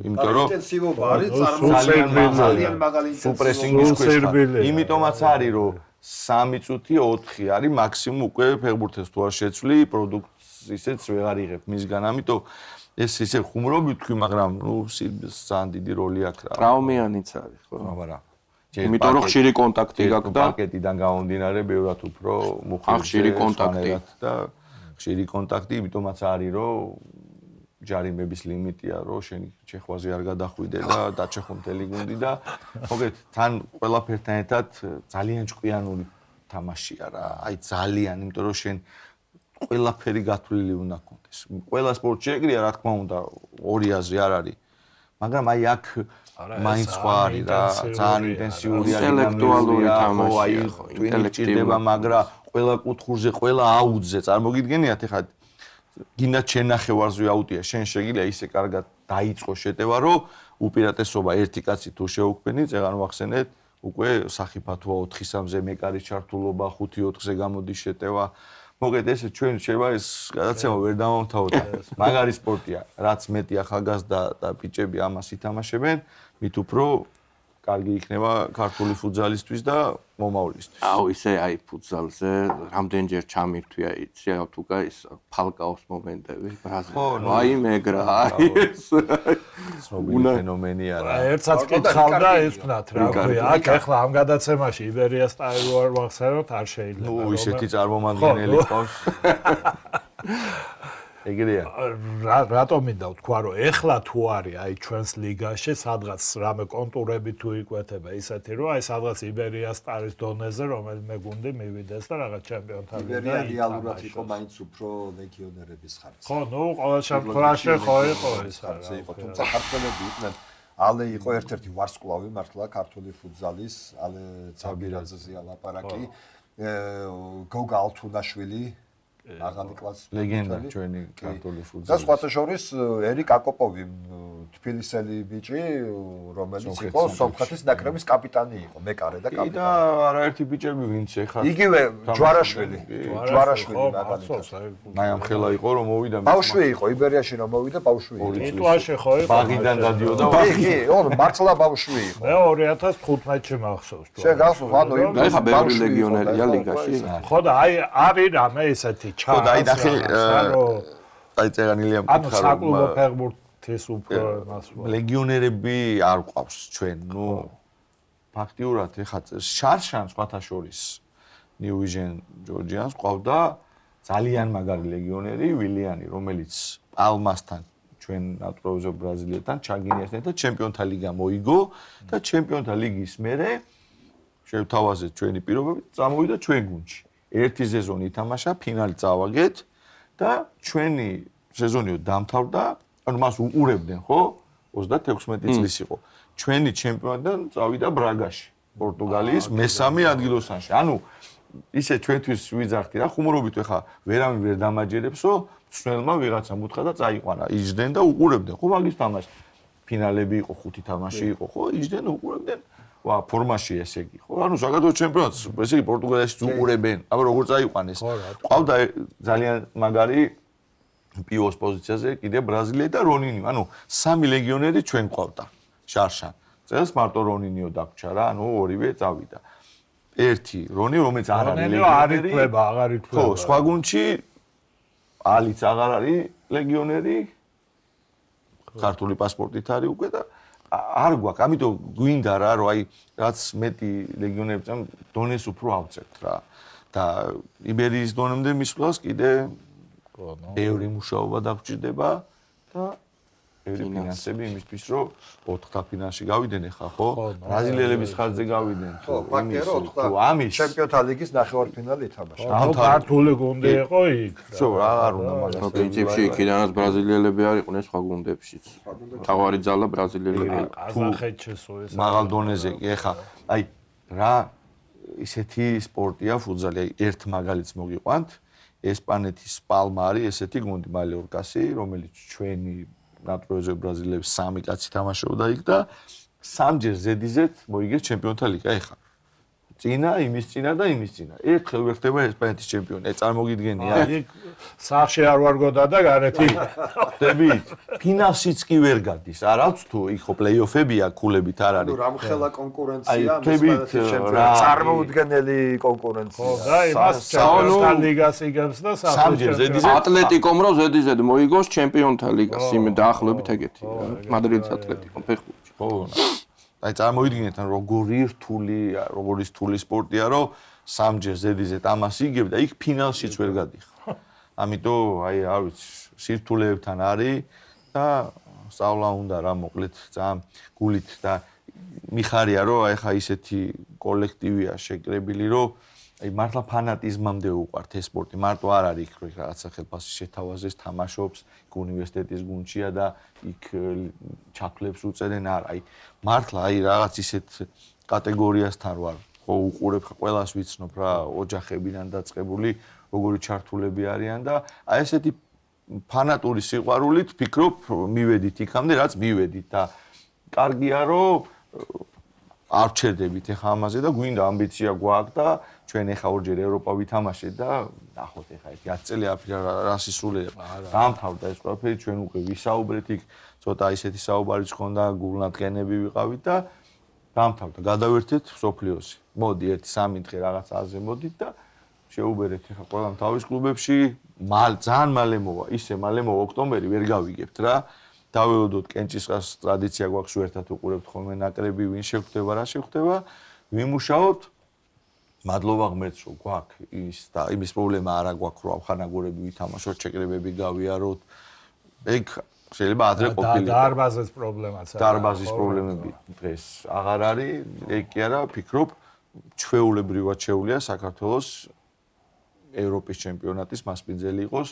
იმიტომ რომ ინტენსივობა არის ძალიან მაგალი სუპრესინგის ქვეშ. იმიტომაც არის რომ 3 წუთი 4 არის მაქსიმუმ უკვე ფეხბურთს თუ არ შეცვლი, პროდუქტს ისეც ვეღარ იღებ მისგან. ამიტომ ეს ისე ხუმრობი თქვი, მაგრამ ნუ ძალიან დიდი როლი აქვს რა. ტრაუმიანიც არის, ხო? აბარა. იმიტომ რომ ხშირი კონტაქტი გაქვს და პაკეტიდან გამომდინარე, ბევრად უფრო ხშირი კონტაქტი და ხშირი კონტაქტი, იმიტომაც არის რომ ჯარიმების ლიმიტია, რომ შენი ჩეხვაზე არ გადახვიდე და დაჩეხო მთელი გუნდი და მოგეთ თან ყველაფერთან ერთად ძალიან ჭკვიანური თამაშია რა. აი ძალიან, იმიტომ რომ შენ ყველაფერი გათვლილი უნდა გქონდეს. ყველა სპორტში ეგრეა, რა თქმა უნდა, ორი აზრი არ არის. მაგრამ აი აქ მაინც სხვა არის რა, ძალიან ინტენსიური არის, ინტელექტუალური თამაშია, ხო, ინტელექტიდება, მაგრამ ყველა კუთხურზე, ყველა აუძზე წარმოგიდგენიათ ეხლა გინდა შენ ნახევარზე აუტია, შენ შეგიძლია ისე კარგად დაიწყო შეტევა, რომ უპირატესობა ერთი კაცი თუ შეუქმნი, წეგან ვახსენეთ, უკვე სახიფათოა 4-3-ზე მეკარის ჩართულობა, 5-4-ზე გამოდის შეტევა. მოგეთ ესე ჩვენ შეიძლება ეს გადაცემა ვერ დავამთავროთ. მაგარი სპორტია, რაც მეტი ახალგაზრდა და ბიჭები ამას ითამაშებენ, მით უფრო კარგი იქნება ქართული ფუტზალისტვის და მომავლისთვის. აუ ისე აი ფუტზალზე რამდენჯერ ჩამირთვია იცი თუ გაის ფალკაოს მომენტები ბრაზილიაში. აი მეგრა აი ეს უნა ფენომენია რა. ერთსაც კითხავ და ისვნათ რა ქვია. აქ ახლა ამ გადაცემაში იბერიას სტაილო არ ვახსენოთ, არ შეიძლება. ნუ ისეთი წარმომადგენელი ყავს. ეგრეა. რატომ მინდა ვთქვა, რომ ეხლა თუ არის აი ჩვენს ლიგაში სადღაც რამე კონტურები თუ იკვეთება ისეთი, რომ აი სადღაც იბერიას სტარის დონეზე რომელიმე გუნდი მივიდეს და რაღაც ჩემპიონთა ლიგა. იბერია რეალურად იყო მაინც უფრო ლეგიონერების ხარჯზე. ხო, ნუ ყოველ შემთხვევაში ხო იყო ეს რა. თუმცა ქართველები იყვნენ. ალე იყო ერთ-ერთი ვარსკვლავი მართლა ქართული ფუტზალის, ალე ცაბირაძეზეა ლაპარაკი. გოგა ალთუნაშვილი მაღალი კლასის ლეგენდა ჩვენი ქართული ფუტზალის. და სხვათა შორის ერიკ აკოპოვი თბილისელი ბიჭი, რომელიც იყო სომხეთის ნაკრების კაპიტანი იყო, მეკარე და კაპიტანი. და არაერთი ბიჭები ვინც ეხა იგივე ჯვარაშვილი მაგალითად. ნაიმხელა იყო რომ მოვიდა. ბავშვი იყო იბერიაში რომ მოვიდა ბავშვი. ლიტვაში ხო იყო. ბაღიდან გადიოდა. კი, მართლა ბავშვი იყო. მე 2015-ში მახსოვს. შენ გასულ ანუ იმ ეხა ბევრი ლეგიონერია ლიგაში. ხო და აი არის რამე ისეთი ხო და აი ნახე აი წერანილია ანუ საკლუბო ფეხბურთის უფრო მას ლეგიონერები არ ყავს ჩვენ, ნუ ფაქტიურად ეხა შარშან სხვათა შორის New Vision Georgians ყავდა ძალიან მაგარი ლეგიონერი ვილიანი, რომელიც პალმასთან ჩვენ ნატურალზე ბრაზილიასთან ჩაგინიასთან და ჩემპიონთა ლიგა მოიგო და ჩემპიონთა ლიგის მერე შევთავაზეთ ჩვენი პირობები, წამოვიდა ჩვენ გუნდში. ერთი სეზონი ითამაშა, ფინალი წავაგეთ და ჩვენი სეზონიო დამთავრდა, ანუ მას უყურებდნენ, ხო? 36 წლის იყო. ჩვენი ჩემპიონატიდან წავიდა ბრაგაში, პორტუგალიის მესამე ადგილოსანში. ანუ ისე ჩვენთვის ვიძახდი რა, ხუმრობით ეხა ვერავინ ვერ დამაჯერებსო, ცნელმა ვიღაცამ უთხრა და წაიყვანა. იჯდნენ და უყურებდნენ. ხო მაგის თამაში. ფინალები იყო, 5 თამაში იყო, ხო, იჯდნენ უყურებდნენ. ვა, ფორმაში ესე იგი, ხო? ანუ საქართველოს ჩემპიონატს, ესე იგი პორტუგალიაშიც უყურებენ. აბა როგორ წაიყვანეს? ყავდა ძალიან მაგარი პიოს პოზიციაზე კიდე ბრაზილია და რონინიო. ანუ 3 ლეგიონერი ჩვენ ყავდა. შარშან. წელს მარტო რონინიო დაგვრჩა რა, ანუ ორივე წავიდა. ერთი რონი, რომელიც არ არის ლეგიონერი. აღარ ითვლება. ხო, სხვა გუნდში ალიც აღარ არის ლეგიონერი. ქართული პასპორტით არის უკვე და არ გვაქვს. ამიტომ გვინდა რა, რომ აი რაც მეტი ლეგიონერებს ამ დონეს უფრო ავწერთ რა. და იბერიის დონემდე მისვლას კიდე ბევრი მუშაობა დაგჭირდება და ბევრი ფინანსები იმისთვის, რომ 4 ფინალში გავიდნენ ახლა, ხო? ბრაზილიელების ხარჯზე გავიდნენ. ხო, ფაქტია რომ 4 ჩემპიონთა ლიგის ნახევარფინალი ითამაშა. ამ ქართული გუნდი იყო იქ. ხო, აღარ უნდა მაგას. პრინციპში იქიდანაც ბრაზილიელები არ იყვნენ სხვა გუნდებშიც. თავარი ძალა ბრაზილიელები. ყაზახეთშესო ეს. მაღალ დონეზე კი ახლა აი რა ისეთი სპორტია ფუტზალი, აი ერთ მაგალითს მოგიყვანთ, ესპანეთის პალმა არის ესეთი გუნდი მალორკასი, რომელიც ჩვენი ნატურაზე ბრაზილიელებს 3 კაცი თამაშობდა იქ და 3ჯერ ზედიზეთ მოიგეს ჩემპიონთა ლიგა ეხლა. წინა, იმის წინა და იმის წინა. ერთხელ ვერ ხდება ესპანეთის ჩემპიონი. აი წარმოგიდგენია. იქ სახში არ ვარგოდა და გარეთი. ხდები? ფინალშიც კი ვერ გადის. არ აქვს თუ იქ ხო პლეიოფებია, ქულებით არ არის. რამხელა კონკურენცია აი, ესპანეთის თვებით, ჩემპიონატ. წარმოუდგენელი კონკურენცია. ხო, და იმას საფრანგეთის ლიგას იგებს და 3ჯერ ზედიზეთ. ატლეტიკომ რო ზედიზედ მოიგოს ჩემპიონთა ლიგას, იმ დაახლოებით ეგეთი. მადრიდის ატლეტიკო ფეხბურთში. ხო. აი წარმოიდგინეთ ან როგორი რთული სპორტია, რომ 3ჯერ ზედიზეთ ამას იგებ და იქ ფინალშიც ვერ გადიხარ. ამიტომ აი არ ვიცი, სირთულეებთან არის და სწავლა უნდა რა მოკლედ ძალიან გულით და მიხარია რომ აი ხა ისეთი კოლექტივია შეკრებილი, რომ აი მართლა ფანატიზმამდე უყვართ ეს სპორტი. მარტო არ არის იქ რომ რაღაცა ხელფასი შეთავაზეს, თამაშობს, იქ უნივერსიტეტის გუნდშია და იქ ჩაკლებს უწევენ არა. აი მართლა აი რაღაც ისეთ კატეგორიასთან ვარ. ხო უყურებ ყველას ვიცნობ რა, ოჯახებიდან დაწყებული, როგორი ჩართულები არიან და აი ესეთი ფანატური სიყვარულით ფიქრობ მივედით იქამდე, რაც მივედით და კარგია რომ არ ჩერდებით ახლა ამაზე და გვინდა ამბიცია გვაქვს და ჩვენ ახლა ორჯერ ევროპა ვითამაშეთ და ნახოთ ახლა ეს 10 წელი რა სისრულეა. დამთავრდა ეს ყველაფერი, ჩვენ უკვე ვისაუბრეთ იქ, ცოტა ისეთი საუბარიც ხონდა, გულნათგენები ვიყავით და დამთავრდა. გადავერთეთ სოფლიოსი. მოდი 1-3 დღე რაღაც აზე მოდით და შეუბერეთ ახლა ყველამ თავის კლუბებში. ძალიან მალე მოვა, ისე მალე მოვა ოქტომბერი ვერ გავიგებთ რა. დავეოდოთ კენჭისყას ტრადიცია გვაქვს ერთად უყურებთ ხოლმე ნაკრები, ვინ შეხვდება, რა შეხვდება, ვიმუშაოთ. მადლობა ღმერთს რომ გვაქვს ის და იმის პრობლემა არა გვაქვს რომ ამხანაგურები ვითამაშოთ, შეკრებები გავიაროთ. ეგ შეიძლება ადრე ყოფილიყო. დარბაზის პრობლემაც არა. დარბაზის პრობლემები დღეს აღარ არის, ეგ კი არა, ფიქრობ ჩვეულებრივად შეუძლია საქართველოს ევროპის ჩემპიონატის მასპინძელი იყოს.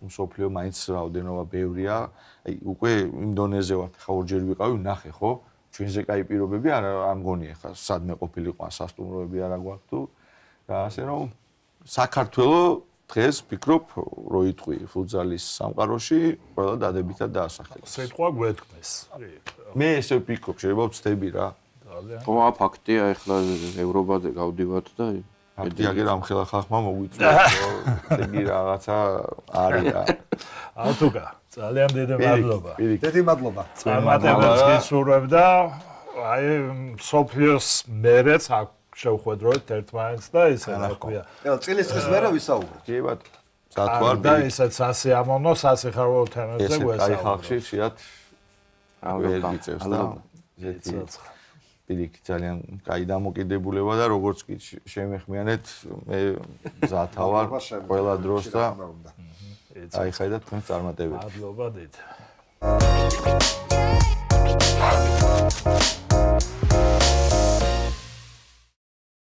მსოფლიო მაინც რაოდენობა ბევრია. აი უკვე იმ დონეზე ვართ, ხა ორჯერ ვიყავი, ნახე ხო? ჩვენზე კაი პირობები არ მგონია ხა სადმე ყოფილიყო, სასტუმროები არა გვაქვს თუ და ასე რომ საქართველოს დღეს ფიქრობ რომ იტყვი ფუტზალის სამყაროში ყველა დადებითად დაასახელოს. სიტყვა გვეთქმეს. მე ესე ვფიქრობ, შეიძლება ვწდები რა. ხო, ფაქტია, ახლა ევროპაზე გავდივართ და ფაქტია, ამ ხელა ხახმა მოგვიწვია, ეგ რაღაცა არის რა. ალტუგა, ძალიან დიდი მადლობა. დიდი მადლობა. წარმატებებს გისურვებ და აი სოფლიოს მერეც აქ შევხვედროთ ერთმანეთს და ისე რა ქვია. წილის დღეს მერე ვისაუბროთ. კი ბატონო. სათვალ და ისეც სასიამოვნო, სასიხარულო თემებზე გვესაუბროთ. აი ხალხში შეათ ვერ ვიცევს და პირიქით ძალიან კაი დამოკიდებულება და როგორც კი შემეხმიანეთ მე მზათა ვარ ყველა დროს და აი ხაი და თქვენ წარმატებები. მადლობა დიდ.